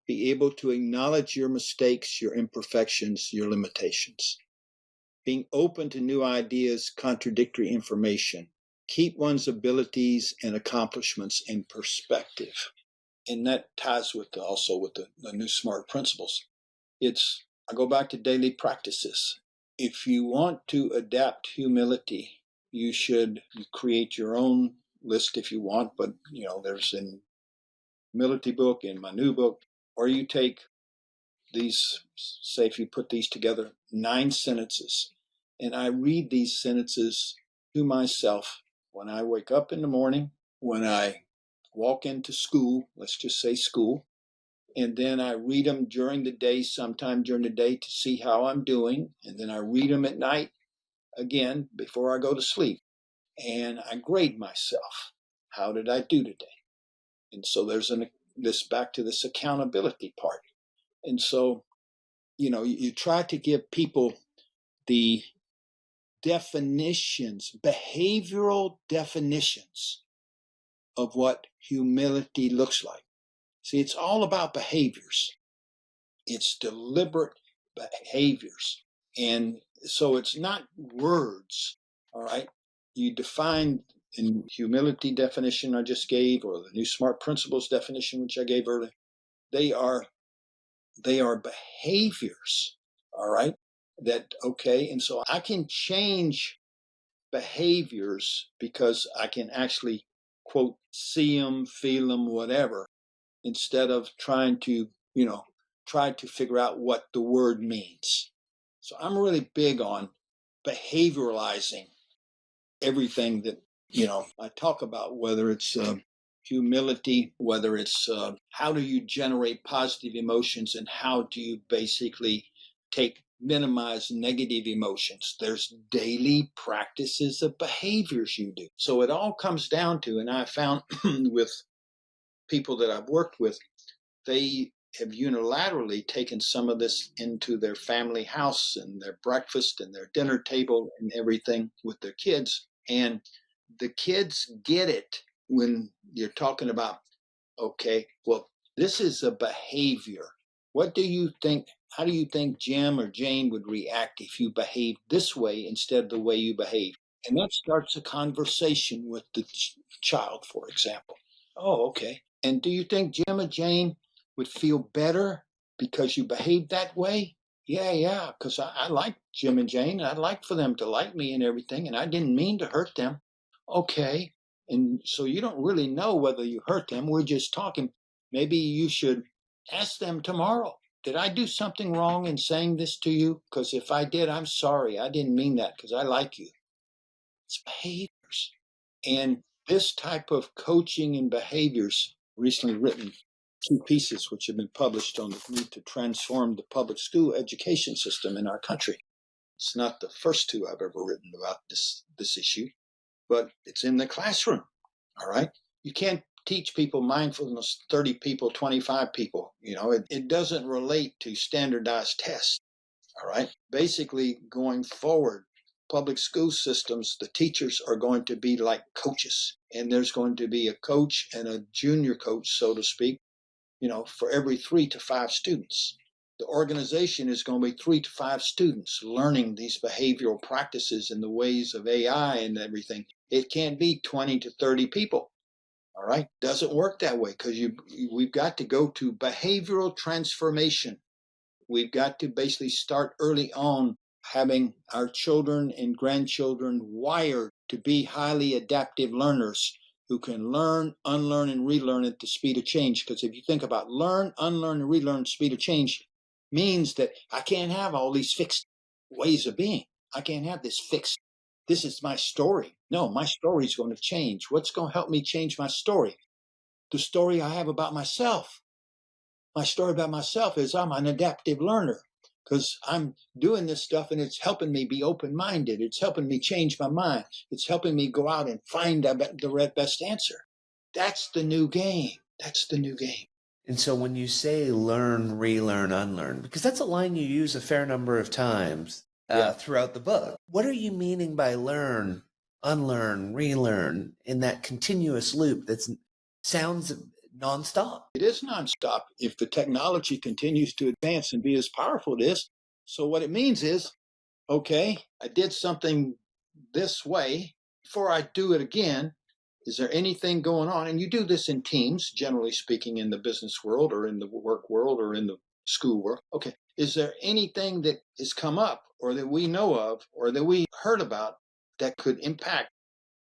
Be able to acknowledge your mistakes, your imperfections, your limitations. Being open to new ideas, contradictory information. Keep one's abilities and accomplishments in perspective. And that ties with also with the new SMART principles. I go back to daily practices. If you want to adapt humility, you should create your own list if you want, but there's in humility book, in my new book, or you take these, say if you put these together, 9 sentences, and I read these sentences to myself when I wake up in the morning, when I walk into school, let's just say school, and then I read them during the day, sometime during the day to see how I'm doing, and then I read them at night again before I go to sleep, and I grade myself. How did I do today? And so there's this back to this accountability part. And so, you try to give people the definitions, behavioral definitions of what humility looks like. See, it's all about behaviors. It's deliberate behaviors. And so it's not words, all right? You define in humility definition I just gave, or the new SMART principles definition, which I gave earlier, they are behaviors, all right? And so I can change behaviors because I can actually, quote, see them, feel them, whatever, instead of trying to figure out what the word means. So I'm really big on behavioralizing everything that I talk about, whether it's humility, whether it's how do you generate positive emotions, and how do you basically minimize negative emotions. There's daily practices of behaviors you do. So it all comes down to, and I found with people that I've worked with, they have unilaterally taken some of this into their family house and their breakfast and their dinner table and everything with their kids. And the kids get it when you're talking about, okay, well, this is a behavior. What do you think? How do you think Jim or Jane would react if you behaved this way instead of the way you behave? And that starts a conversation with the child, for example. Oh, okay. And do you think Jim or Jane would feel better because you behaved that way? Yeah, because I like Jim and Jane. I'd like for them to like me and everything, and I didn't mean to hurt them. Okay. And so you don't really know whether you hurt them. We're just talking. Maybe you should ask them tomorrow. Did I do something wrong in saying this to you? Because if I did, I'm sorry. I didn't mean that because I like you. It's behaviors. And this type of coaching and behaviors, recently written 2 pieces which have been published on the need to transform the public school education system in our country. It's not the first 2 I've ever written about this issue, but it's in the classroom. All right. You can't teach people mindfulness 30 people, 25 people. It doesn't relate to standardized tests. All right. Basically, going forward, public school systems, the teachers are going to be like coaches, and there's going to be a coach and a junior coach, so to speak, for every 3 to 5 students. the organization is going to be 3 to 5 students learning these behavioral practices and the ways of AI and everything. It can't be 20 to 30 people. All right. Doesn't work that way because we've got to go to behavioral transformation. We've got to basically start early on having our children and grandchildren wired to be highly adaptive learners who can learn, unlearn, and relearn at the speed of change. Because if you think about learn, unlearn, and relearn speed of change means that I can't have all these fixed ways of being. I can't have this fixed, this is my story. No, my story is going to change. What's going to help me change my story? The story I have about myself. My story about myself is I'm an adaptive learner because I'm doing this stuff and it's helping me be open-minded. It's helping me change my mind. It's helping me go out and find the best answer. That's the new game. That's the new game. And so when you say learn, relearn, unlearn, because that's a line you use a fair number of times throughout the book. What are you meaning by learn, unlearn, relearn in that continuous loop that sounds nonstop? It is nonstop if the technology continues to advance and be as powerful as it is. So what it means is, okay, I did something this way. Before I do it again, is there anything going on? And you do this in teams, generally speaking, in the business world or in the work world or in the school world. Okay, is there anything that has come up or that we know of or that we heard about that could impact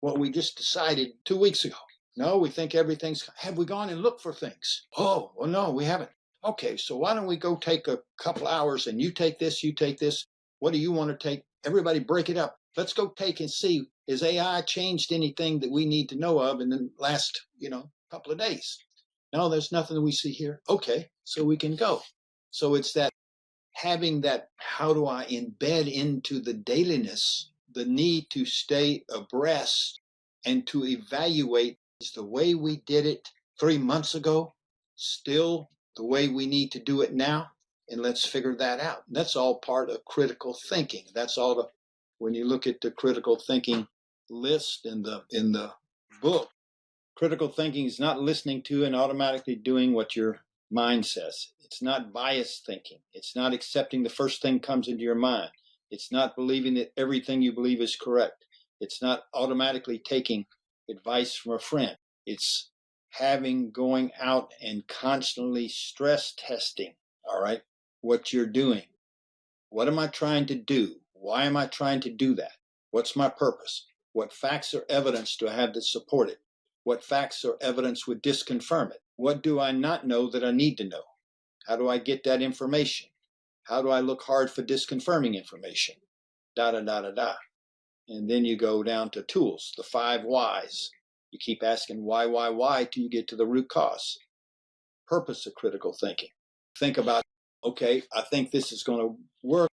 what we just decided 2 weeks ago? No, we think everything's, have we gone and looked for things? Oh, well, no, we haven't. Okay, so why don't we go take a couple hours and you take this, you take this. What do you want to take? Everybody break it up. Let's go take and see, has AI changed anything that we need to know of in the last, couple of days? No, there's nothing that we see here. Okay, so we can go. So it's that having that, how do I embed into the dailiness, the need to stay abreast and to evaluate, is the way we did it 3 months ago still the way we need to do it now? And let's figure that out. That's all part of critical thinking. That's all when you look at the critical thinking list in the book, critical thinking is not listening to and automatically doing what your mind says. It's not biased thinking. It's not accepting the first thing comes into your mind. It's not believing that everything you believe is correct. It's not automatically taking advice from a friend. It's going out and constantly stress testing, all right, what you're doing. What am I trying to do? Why am I trying to do that? What's my purpose? What facts or evidence do I have that support it? What facts or evidence would disconfirm it? What do I not know that I need to know? How do I get that information? How do I look hard for disconfirming information? Da, da, da, da, da. And then you go down to tools, the 5 whys. You keep asking why till you get to the root cause. Purpose of critical thinking. Think about, okay, I think this is going to work.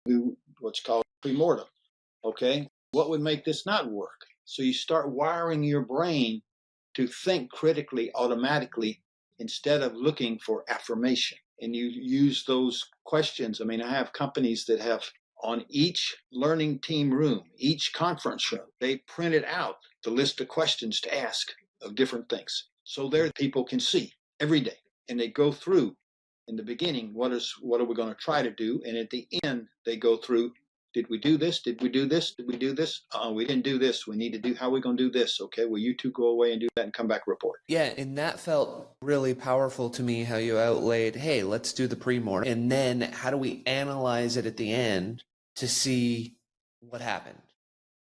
Do what's called premortem. Okay, what would make this not work? So you start wiring your brain to think critically automatically instead of looking for affirmation. And you use those questions. I mean, I have companies that have on each learning team room, each conference room, they printed out the list of questions to ask of different things. So there people can see every day. And they go through in the beginning, what are we going to try to do? And at the end, they go through, did we do this? Did we do this? Did we do this? We didn't do this. We need to do, how are we going to do this? Okay, well, you two go away and do that and come back report. Yeah, and that felt really powerful to me, how you outlaid, hey, let's do the pre-mortem. And then how do we analyze it at the end to see what happened?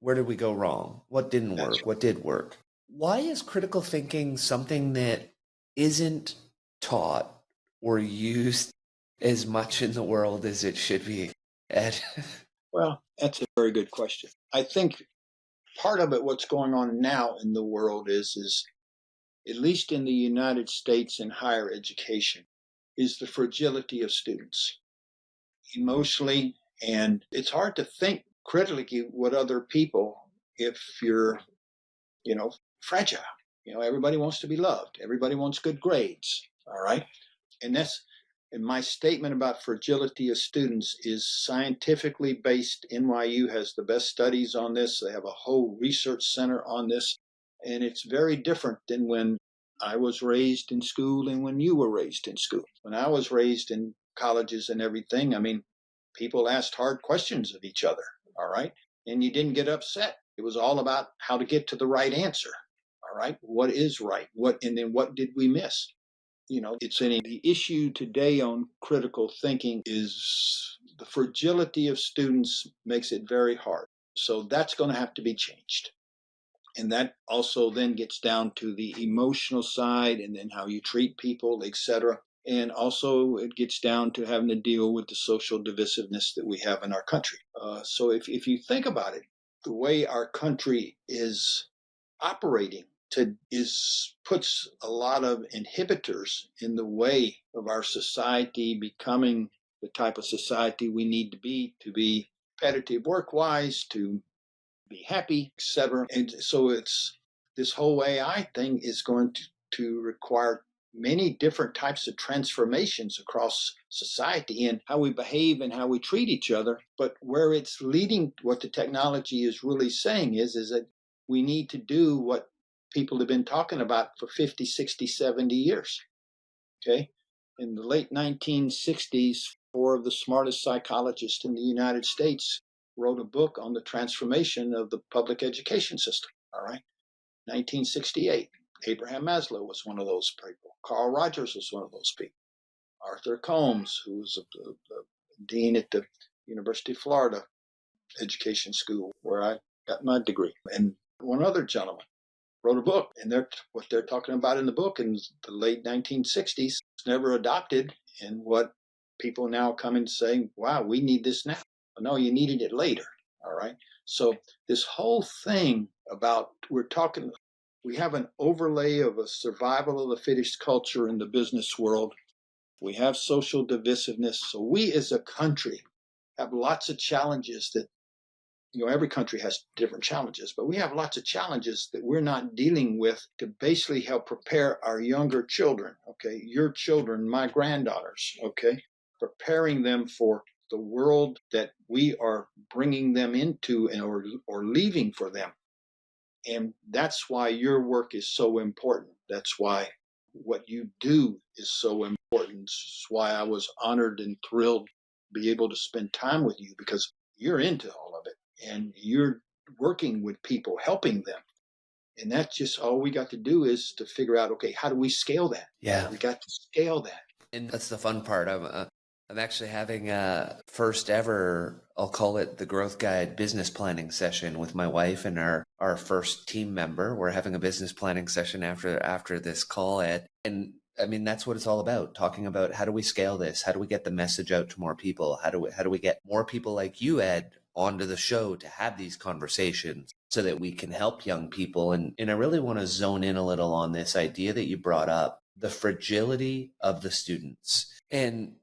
Where did we go wrong? What didn't work? Right. What did work? Why is critical thinking something that isn't taught or used as much in the world as it should be, Ed? Well, that's a very good question. I think part of it, what's going on now in the world is at least in the United States in higher education, is the fragility of students emotionally. And it's hard to think critically with other people if you're, fragile. Everybody wants to be loved. Everybody wants good grades. All right. And my statement about fragility of students is scientifically based. NYU has the best studies on this. They have a whole research center on this. And it's very different than when I was raised in school and when you were raised in school. When I was raised in colleges and everything, I mean, people asked hard questions of each other, all right? And you didn't get upset. It was all about how to get to the right answer, all right? What is right? And then what did we miss? The issue today on critical thinking is the fragility of students makes it very hard. So that's going to have to be changed. And that also then gets down to the emotional side and then how you treat people, etc. And also it gets down to having to deal with the social divisiveness that we have in our country. So if you think about it, the way our country is operating puts a lot of inhibitors in the way of our society becoming the type of society we need to be competitive work-wise, to be happy, etc. And so it's this whole AI thing is going to require many different types of transformations across society and how we behave and how we treat each other. But where it's leading, what the technology is really saying is that we need to do what people have been talking about for 50, 60, 70 years. Okay. In the late 1960s, four of the smartest psychologists in the United States wrote a book on the transformation of the public education system. All right. 1968. Abraham Maslow was one of those people. Carl Rogers was one of those people. Arthur Combs, who was the dean at the University of Florida Education School, where I got my degree. And one other gentleman wrote a book, and what they're talking about in the book in the late 1960s was never adopted, and what people now come and say, wow, we need this now. Well, no, you needed it later. All right. So this whole thing about we have an overlay of a survival of the fittest culture in the business world. We have social divisiveness. So we as a country have lots of challenges that, every country has different challenges, but we have lots of challenges that we're not dealing with to basically help prepare our younger children, okay? Your children, my granddaughters, okay? Preparing them for the world that we are bringing them into or leaving for them. And that's why your work is so important. That's why what you do is so important. It's why I was honored and thrilled to be able to spend time with you, because you're into all of it and you're working with people, helping them. And that's just all we got to do is to figure out, okay, how do we scale that? Yeah. We got to scale that. And that's the fun part. I'm actually having a first ever, I'll call it the Growth Guide business planning session with my wife and our first team member. We're having a business planning session after this call, Ed. And I mean, that's what it's all about, talking about how do we scale this? How do we get the message out to more people? How do we get more people like you, Ed, onto the show to have these conversations so that we can help young people? And I really want to zone in a little on this idea that you brought up, the fragility of the students. And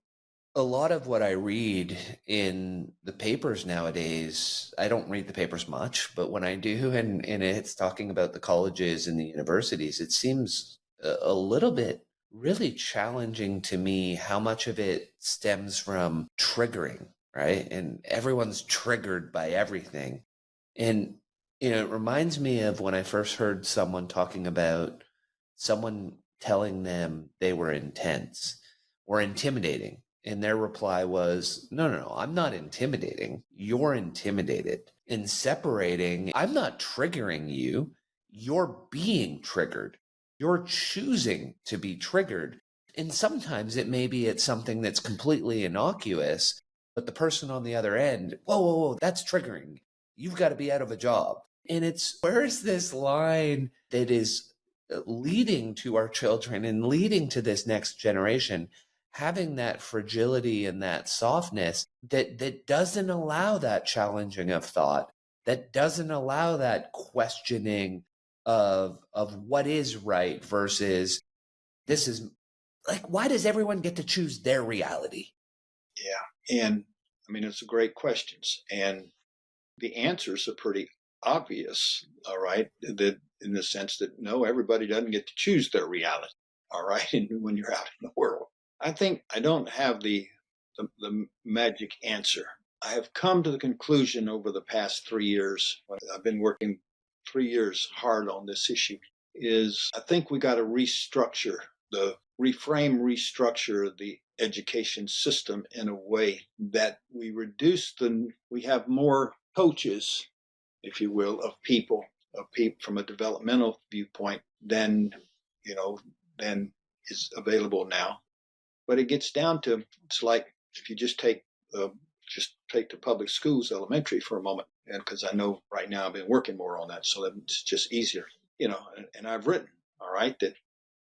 a lot of what I read in the papers nowadays, I don't read the papers much, but when I do, and it's talking about the colleges and the universities, it seems a little bit really challenging to me how much of it stems from triggering, right? And everyone's triggered by everything. And, it reminds me of when I first heard someone talking about someone telling them they were intense or intimidating. And their reply was, no, I'm not intimidating. You're intimidated. In separating, I'm not triggering you. You're being triggered. You're choosing to be triggered. And sometimes it may be it's something that's completely innocuous, but the person on the other end, whoa, that's triggering. You've got to be out of a job. And where's this line that is leading to our children and leading to this next generation having that fragility and that softness that doesn't allow that challenging of thought, that doesn't allow that questioning of what is right versus this is like, why does everyone get to choose their reality? Yeah. And I mean, it's great questions. And the answers are pretty obvious, all right, that in the sense that no, everybody doesn't get to choose their reality, all right, and when you're out in the world. I think I don't have the magic answer. I have come to the conclusion over the past 3 years, I've been working 3 years hard on this issue, is I think we got to restructure the education system in a way that we have more coaches, if you will, of people from a developmental viewpoint than is available now. But it gets down to, it's like if you just take the public schools, elementary for a moment, and because I know right now I've been working more on that, so it's just easier, and I've written, all right, that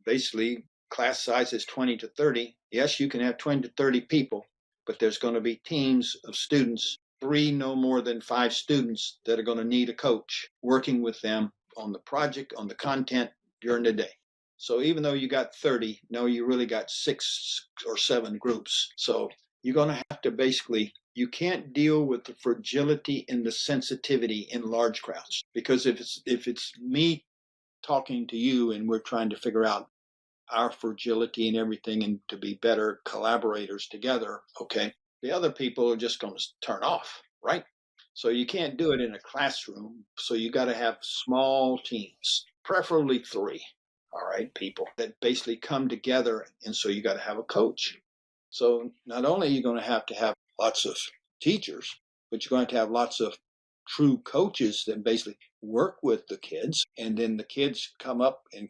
basically class size is 20 to 30. Yes, you can have 20 to 30 people, but there's going to be teams of students, 3, no more than 5 students that are going to need a coach working with them on the project, on the content during the day. So even though you got 30, no, you really got 6 or 7 groups. So you're going to have to basically, you can't deal with the fragility and the sensitivity in large crowds, because if it's me talking to you and we're trying to figure out our fragility and everything and to be better collaborators together, okay, the other people are just going to turn off, right? So you can't do it in a classroom. So you got to have small teams, preferably 3, all right, people that basically come together. And so you got to have a coach. So not only are you going to have lots of teachers, but you're going to have lots of true coaches that basically work with the kids, and then the kids come up and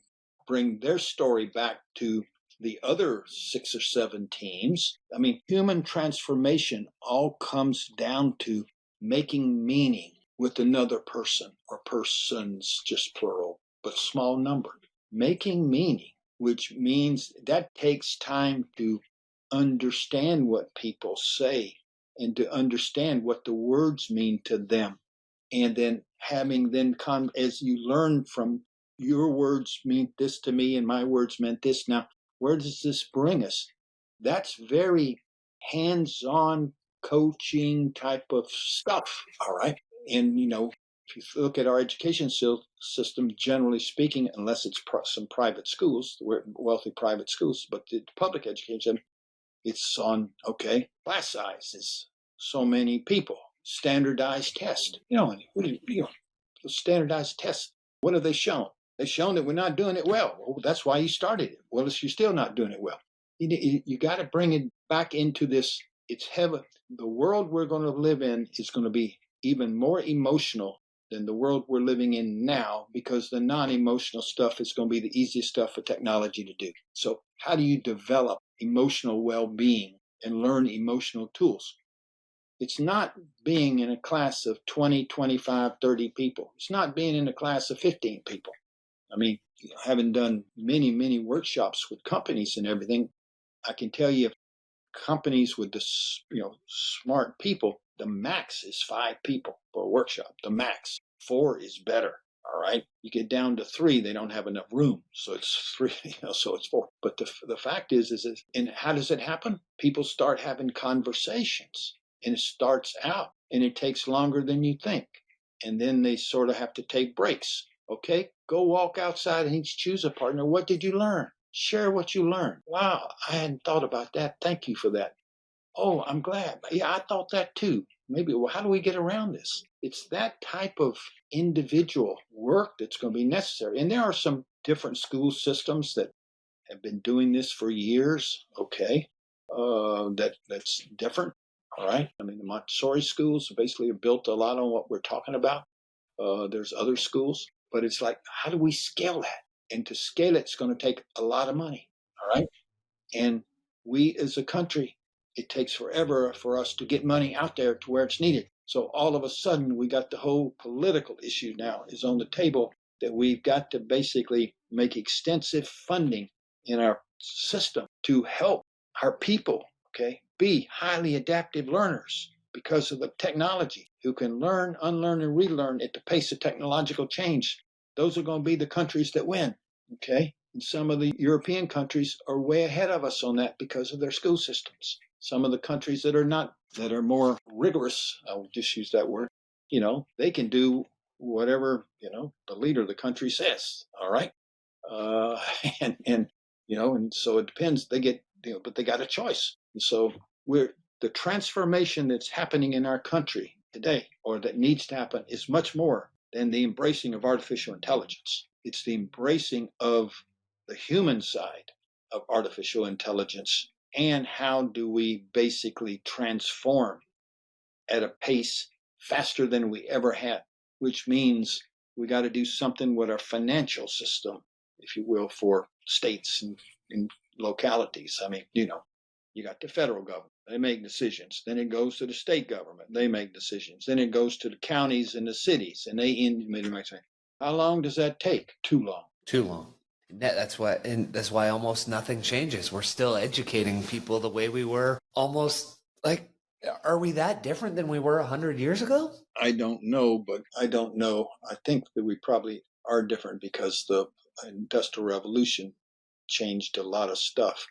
bring their story back to the other 6 or 7 teams. I mean, human transformation all comes down to making meaning with another person, or persons, just plural, but small number. Making meaning, which means that takes time to understand what people say and to understand what the words mean to them. And then as you learn from, your words mean this to me and my words meant this. Now, where does this bring us? That's very hands-on coaching type of stuff, all right? And, if you look at our education system, generally speaking, unless it's some private schools, wealthy private schools, but the public education, it's on, okay, class size is so many people. Standardized test. The standardized test, what have they shown? They've shown that we're not doing it well. Well, that's why you started it. Well, you're still not doing it well. You got to bring it back into this. It's heaven. The world we're going to live in is going to be even more emotional than the world we're living in now, because the non-emotional stuff is going to be the easiest stuff for technology to do. So how do you develop emotional well-being and learn emotional tools? It's not being in a class of 20, 25, 30 people. It's not being in a class of 15 people. I mean, having done many, many workshops with companies and everything, I can tell you, companies with the smart people, the max is 5 people for a workshop. The max. 4 is better. All right. You get down to 3, they don't have enough room. So it's 3, so it's 4. But the fact is, and how does it happen? People start having conversations, and it starts out, and it takes longer than you think. And then they sort of have to take breaks. Okay, go walk outside and each choose a partner. What did you learn? Share what you learned. Wow, I hadn't thought about that. Thank you for that. Oh, I'm glad. Yeah, I thought that too. Maybe, well, how do we get around this? It's that type of individual work that's going to be necessary. And there are some different school systems that have been doing this for years. Okay, that's different. All right. I mean, the Montessori schools basically are built a lot on what we're talking about. There's other schools, but it's like, how do we scale that? And to scale it's going to take a lot of money. All right. And we as a country, it takes forever for us to get money out there to where it's needed. So all of a sudden, we got the whole political issue now is on the table, that we've got to basically make extensive funding in our system to help our people, okay, be highly adaptive learners because of the technology, who can learn, unlearn, and relearn at the pace of technological change. Those are going to be the countries that win, okay? And some of the European countries are way ahead of us on that because of their school systems. Some of the countries that are more rigorous, I'll just use that word, they can do whatever, the leader of the country says. All right. And so it depends. They get, but they got a choice. And so the transformation that's happening in our country today, or that needs to happen, is much more than the embracing of artificial intelligence. It's the embracing of the human side of artificial intelligence and how do we basically transform at a pace faster than we ever had, which means we got to do something with our financial system, if you will, for states and localities. I mean, you got the federal government, they make decisions. Then it goes to the state government, they make decisions. Then it goes to the counties and the cities, and they make. How long does that take? Too long. Too long. That's why almost nothing changes. We're still educating people the way we were almost like, are we that different than we were 100 years ago? I don't know, but I don't know. I think that we probably are different because the Industrial Revolution changed a lot of stuff.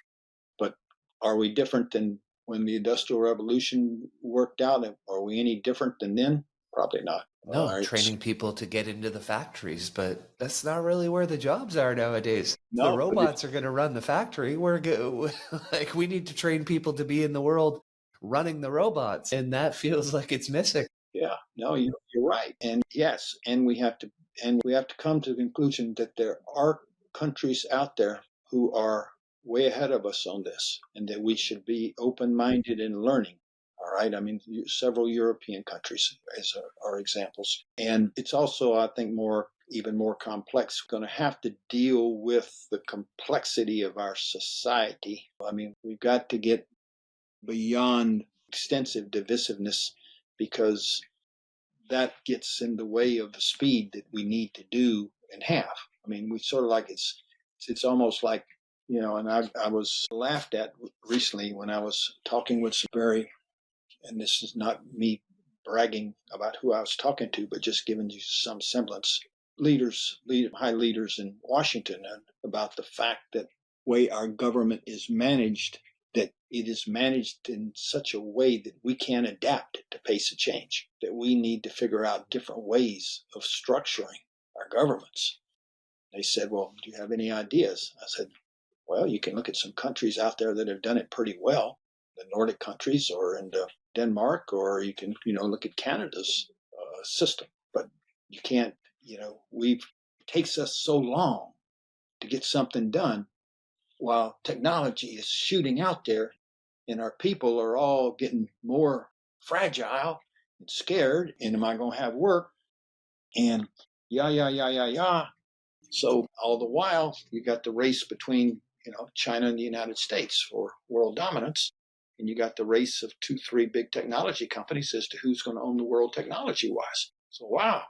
But are we different than when the Industrial Revolution worked out? Are we any different than then? Probably not. No, training people to get into the factories, but that's not really where the jobs are nowadays. No, the robots are going to run the factory. We need to train people to be in the world running the robots, and that feels like it's missing. Yeah, no, you're right. And yes, and we have to come to the conclusion that there are countries out there who are way ahead of us on this, and that we should be open-minded in learning. All right. I mean, several European countries are examples. And it's also, I think, even more complex. We're going to have to deal with the complexity of our society. I mean, we've got to get beyond extensive divisiveness, because that gets in the way of the speed that we need to do and have. I mean, we sort of like it's almost like, and I was laughed at recently when I was talking with some and this is not me bragging about who I was talking to, but just giving you some semblance, high leaders in Washington, about the fact that way our government is managed, that it is managed in such a way that we can't adapt to pace of change, that we need to figure out different ways of structuring our governments. They said, well, do you have any ideas? I said, well, you can look at some countries out there that have done it pretty well, the Nordic countries, or in Denmark, or you can, look at Canada's system. But you can't, it takes us so long to get something done while technology is shooting out there, and our people are all getting more fragile and scared. And am I going to have work? And yeah. So all the while, you got the race between, China and the United States for world dominance. And you got the race of 2-3 big technology companies as to who's going to own the world technology-wise. So, wow,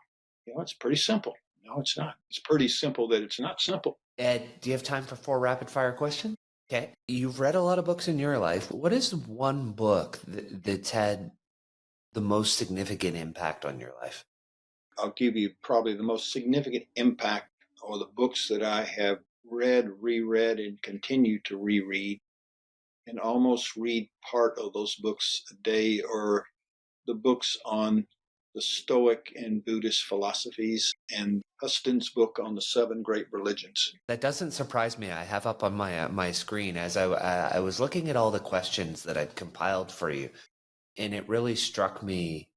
it's pretty simple. No, it's not. It's pretty simple that it's not simple. Ed, do you have time for 4 rapid-fire questions? Okay. You've read a lot of books in your life. What is one book that's had the most significant impact on your life? I'll give you probably the most significant impact, or the books that I have read, reread, and continue to reread, and almost read part of those books a day, or the books on the Stoic and Buddhist philosophies, and Huston's book on the 7 great religions. That doesn't surprise me. I have up on my screen as I was looking at all the questions that I'd compiled for you, and it really struck me.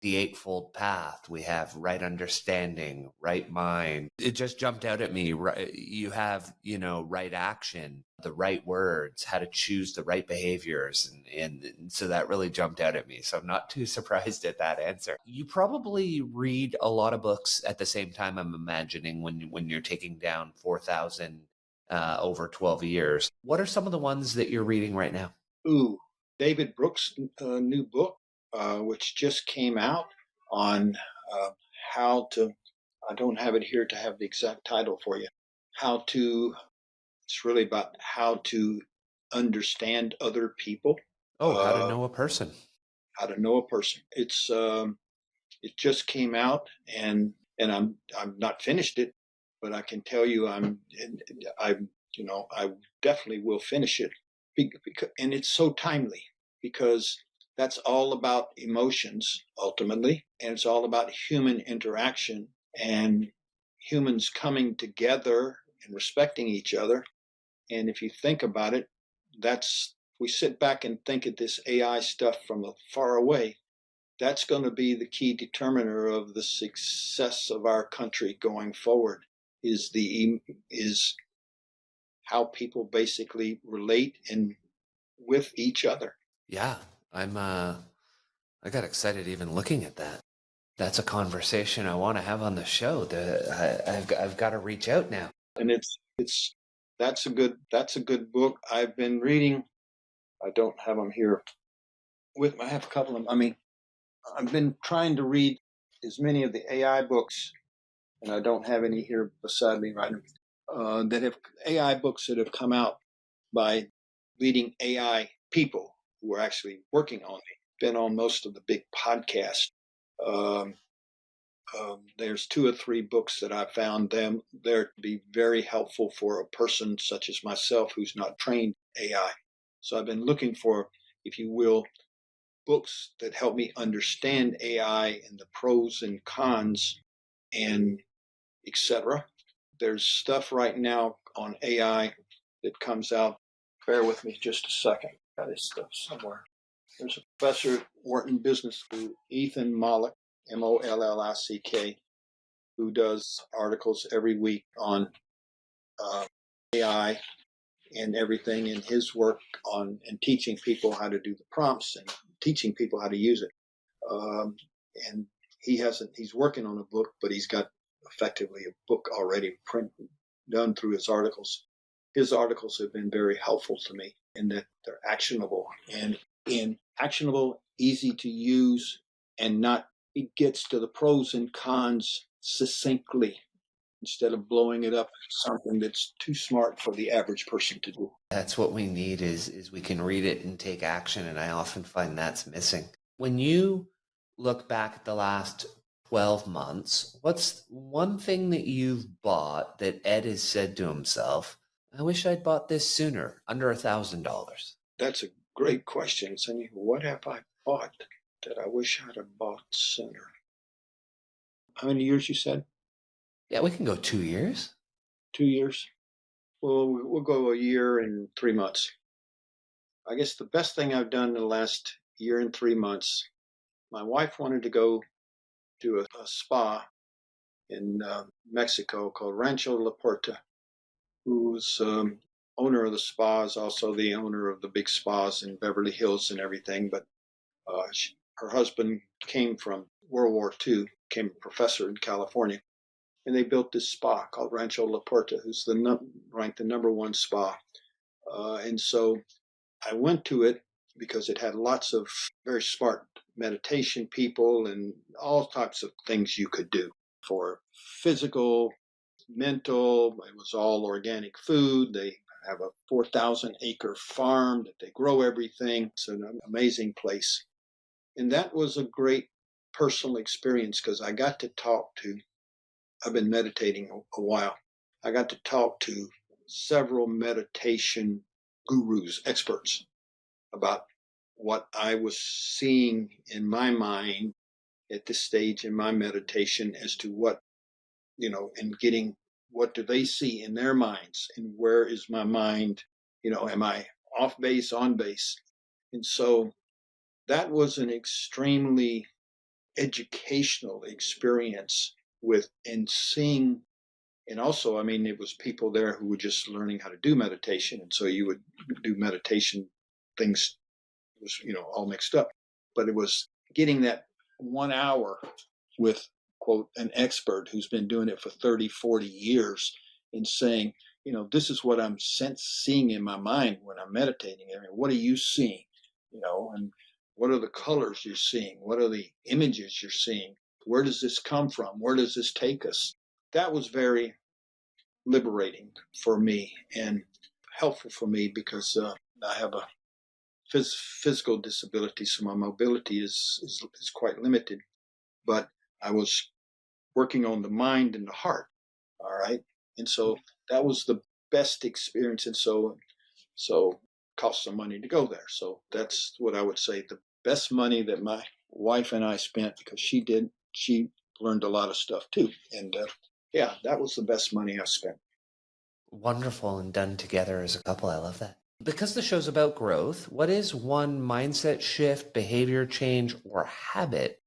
The Eightfold Path, we have right understanding, right mind. It just jumped out at me. Right, you have, right action, the right words, how to choose the right behaviors. And so that really jumped out at me. So I'm not too surprised at that answer. You probably read a lot of books at the same time, I'm imagining, when you're taking down 4,000 over 12 years. What are some of the ones that you're reading right now? David Brooks' new book, which just came out on how to, I don't have it here to have the exact title for you, it's really about how to understand other people. How to know a person. How to know a person. It's it just came out, and I'm not finished it, but I can tell you I definitely will finish it, and it's so timely, because that's all about emotions ultimately, and it's all about human interaction and humans coming together and respecting each other. And if you think about it, we sit back and think of this AI stuff from far away. That's going to be the key determiner of the success of our country going forward, is how people basically relate and with each other. Yeah, I got excited even looking at that. That's a conversation I want to have on the show. I've got to reach out now. And that's a good book. I've been reading. I don't have them here with me. I have a couple of them. I mean, I've been trying to read as many of the AI books, and I don't have any here beside me right now, that have AI books that have come out by leading AI people who are actually working on it. Been on most of the big podcasts. Um, there's 2 or 3 books that I found them there to be very helpful for a person such as myself who's not trained AI. So I've been looking for, if you will, books that help me understand AI and the pros and cons and etc. There's stuff right now on AI that comes out. Bear with me just a second. Got this stuff somewhere. There's a professor at Wharton Business School, Ethan Mollick, Mollick, who does articles every week on AI and everything in his work on and teaching people how to do the prompts and teaching people how to use it. And he's working on a book, but he's got effectively a book already done through his articles. His articles have been very helpful to me in that they're actionable and actionable, easy to use, and it gets to the pros and cons succinctly instead of blowing it up as something that's too smart for the average person to do. That's what we need is we can read it and take action, and I often find that's missing. When you look back at the last 12 months, what's one thing that you've bought that Ed has said to himself, I wish I'd bought this sooner, under $1,000? That's a great question, Sonny. What have I bought that I wish I'd have bought sooner? How many years you said? Yeah, we can go 2 years. 2 years? Well, we'll go a year and 3 months. I guess the best thing I've done in the last year and 3 months, my wife wanted to go to a spa in Mexico called Rancho La Puerta, who's owner of the spa is also the owner of the big spas in Beverly Hills and everything. But her husband came from World War II, became a professor in California, and they built this spa called Rancho La Puerta, who's ranked the number 1 spa. And so I went to it because it had lots of very smart meditation people and all types of things you could do for physical, mental. It was all organic food. They have a 4,000-acre farm that they grow everything. It's an amazing place. And that was a great personal experience because I got to talk to, I've been meditating a while. I got to talk to several meditation gurus, experts, about what I was seeing in my mind at this stage in my meditation as to what, and getting what do they see in their minds and where is my mind, am I off base, on base? And so that was an extremely educational experience and seeing. And also, I mean, it was people there who were just learning how to do meditation. And so you would do meditation things, was, all mixed up. But it was getting that 1 hour with, quote, an expert who's been doing it for 30, 40 years and saying, this is what I'm seeing in my mind when I'm meditating. I mean, what are you seeing? And what are the colors you're seeing? What are the images you're seeing? Where does this come from? Where does this take us? That was very liberating for me and helpful for me because I have a physical disability, so my mobility is quite limited. But I was working on the mind and the heart, all right? And so that was the best experience. And so it cost some money to go there. So that's what I would say, the best money that my wife and I spent, because she learned a lot of stuff too. And that was the best money I spent. Wonderful and done together as a couple. I love that. Because the show's about growth, what is one mindset shift, behavior change, or habit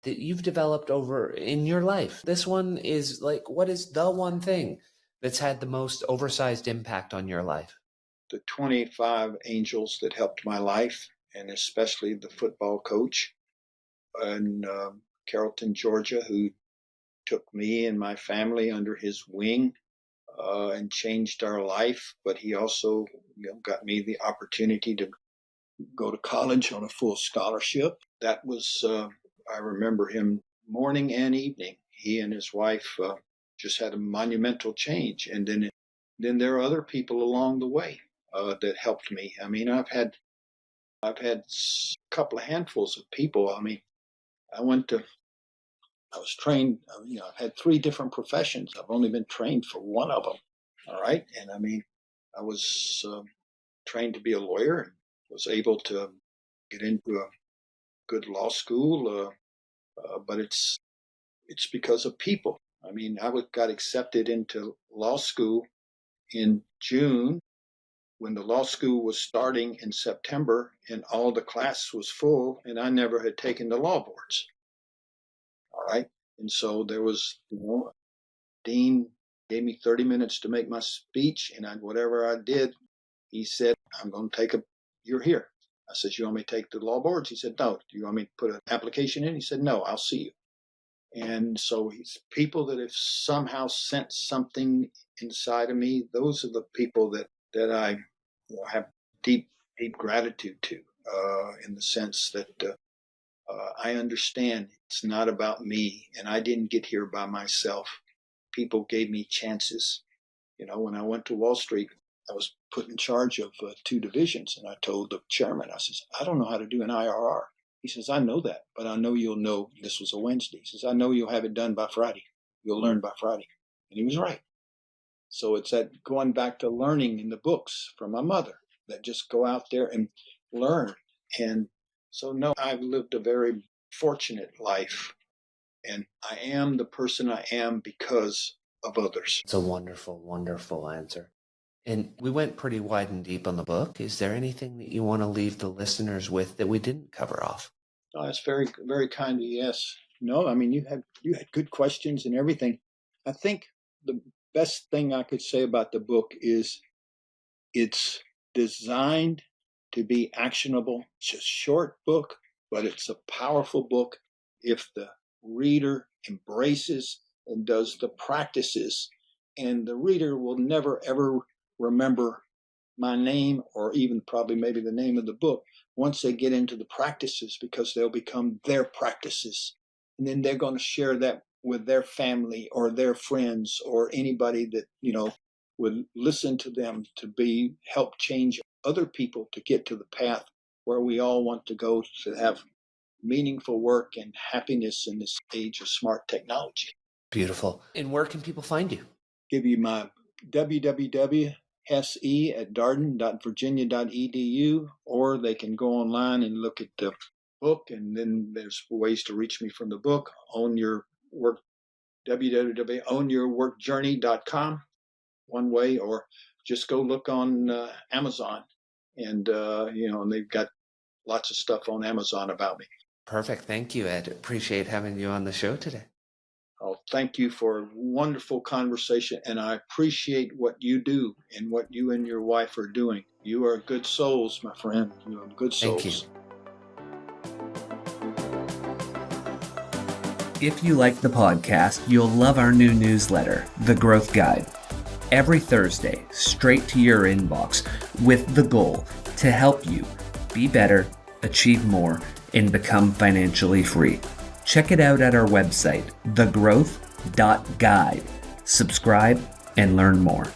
that you've developed over in your life? This one is like, what is the one thing that's had the most oversized impact on your life? the 25 angels that helped my life, and especially the football coach in Carrollton, Georgia, who took me and my family under his wing and changed our life. But he also got me the opportunity to go to college on a full scholarship. That was, I remember him morning and evening. He and his wife just had a monumental change. And then there are other people along the way that helped me. I mean, I've had a couple of handfuls of people. I mean, I was trained, I've had 3 different professions. I've only been trained for one of them. All right. And I mean, I was trained to be a lawyer and was able to get into a good law school. But it's because of people. I mean, I got accepted into law school in June when the law school was starting in September, and all the class was full, and I never had taken the law boards. All right. And so there was, Dean gave me 30 minutes to make my speech, and whatever I did, he said, I'm going to you're here. I said, you want me to take the law boards? He said, no. Do you want me to put an application in? He said, no, I'll see you. And so people that have somehow sensed something inside of me, those are the people that I have deep, deep gratitude to, in the sense that I understand it's not about me, and I didn't get here by myself. People gave me chances. When I went to Wall Street, I was put in charge of 2 divisions, and I told the chairman, I says, I don't know how to do an IRR. He says, I know that, but I know you'll know. This was a Wednesday. He says, I know you'll have it done by Friday. You'll learn by Friday. And he was right. So it's that going back to learning in the books from my mother, that just go out there and learn. And so, no, I've lived a very fortunate life, and I am the person I am because of others. It's a wonderful, wonderful answer. And we went pretty wide and deep on the book. Is there anything that you want to leave the listeners with that we didn't cover off? Oh, that's very, very kind of you. Yes. No, I mean, you had good questions and everything. I think the best thing I could say about the book is it's designed to be actionable. It's a short book, but it's a powerful book if the reader embraces and does the practices. And the reader will never, ever remember my name, or even probably maybe the name of the book, once they get into the practices, because they'll become their practices. And then they're going to share that with their family or their friends or anybody that, would listen to them, to help change other people to get to the path where we all want to go, to have meaningful work and happiness in this age of smart technology. Beautiful. And where can people find you? Give you my www.hesse@darden.virginia.edu, or they can go online and look at the book, and then there's ways to reach me from the book. Own Your Work, www.ownyourworkjourney.com, one way, or just go look on Amazon, and and they've got lots of stuff on Amazon about me. Perfect. Thank you, Ed. Appreciate having you on the show today. Oh, thank you for a wonderful conversation, and I appreciate what you do and what you and your wife are doing. You are good souls, my friend. You are good souls. Thank you. If you like the podcast, you'll love our new newsletter, The Growth Guide. Every Thursday, straight to your inbox, with the goal to help you be better, achieve more, and become financially free. Check it out at our website, thegrowth.guide. Subscribe and learn more.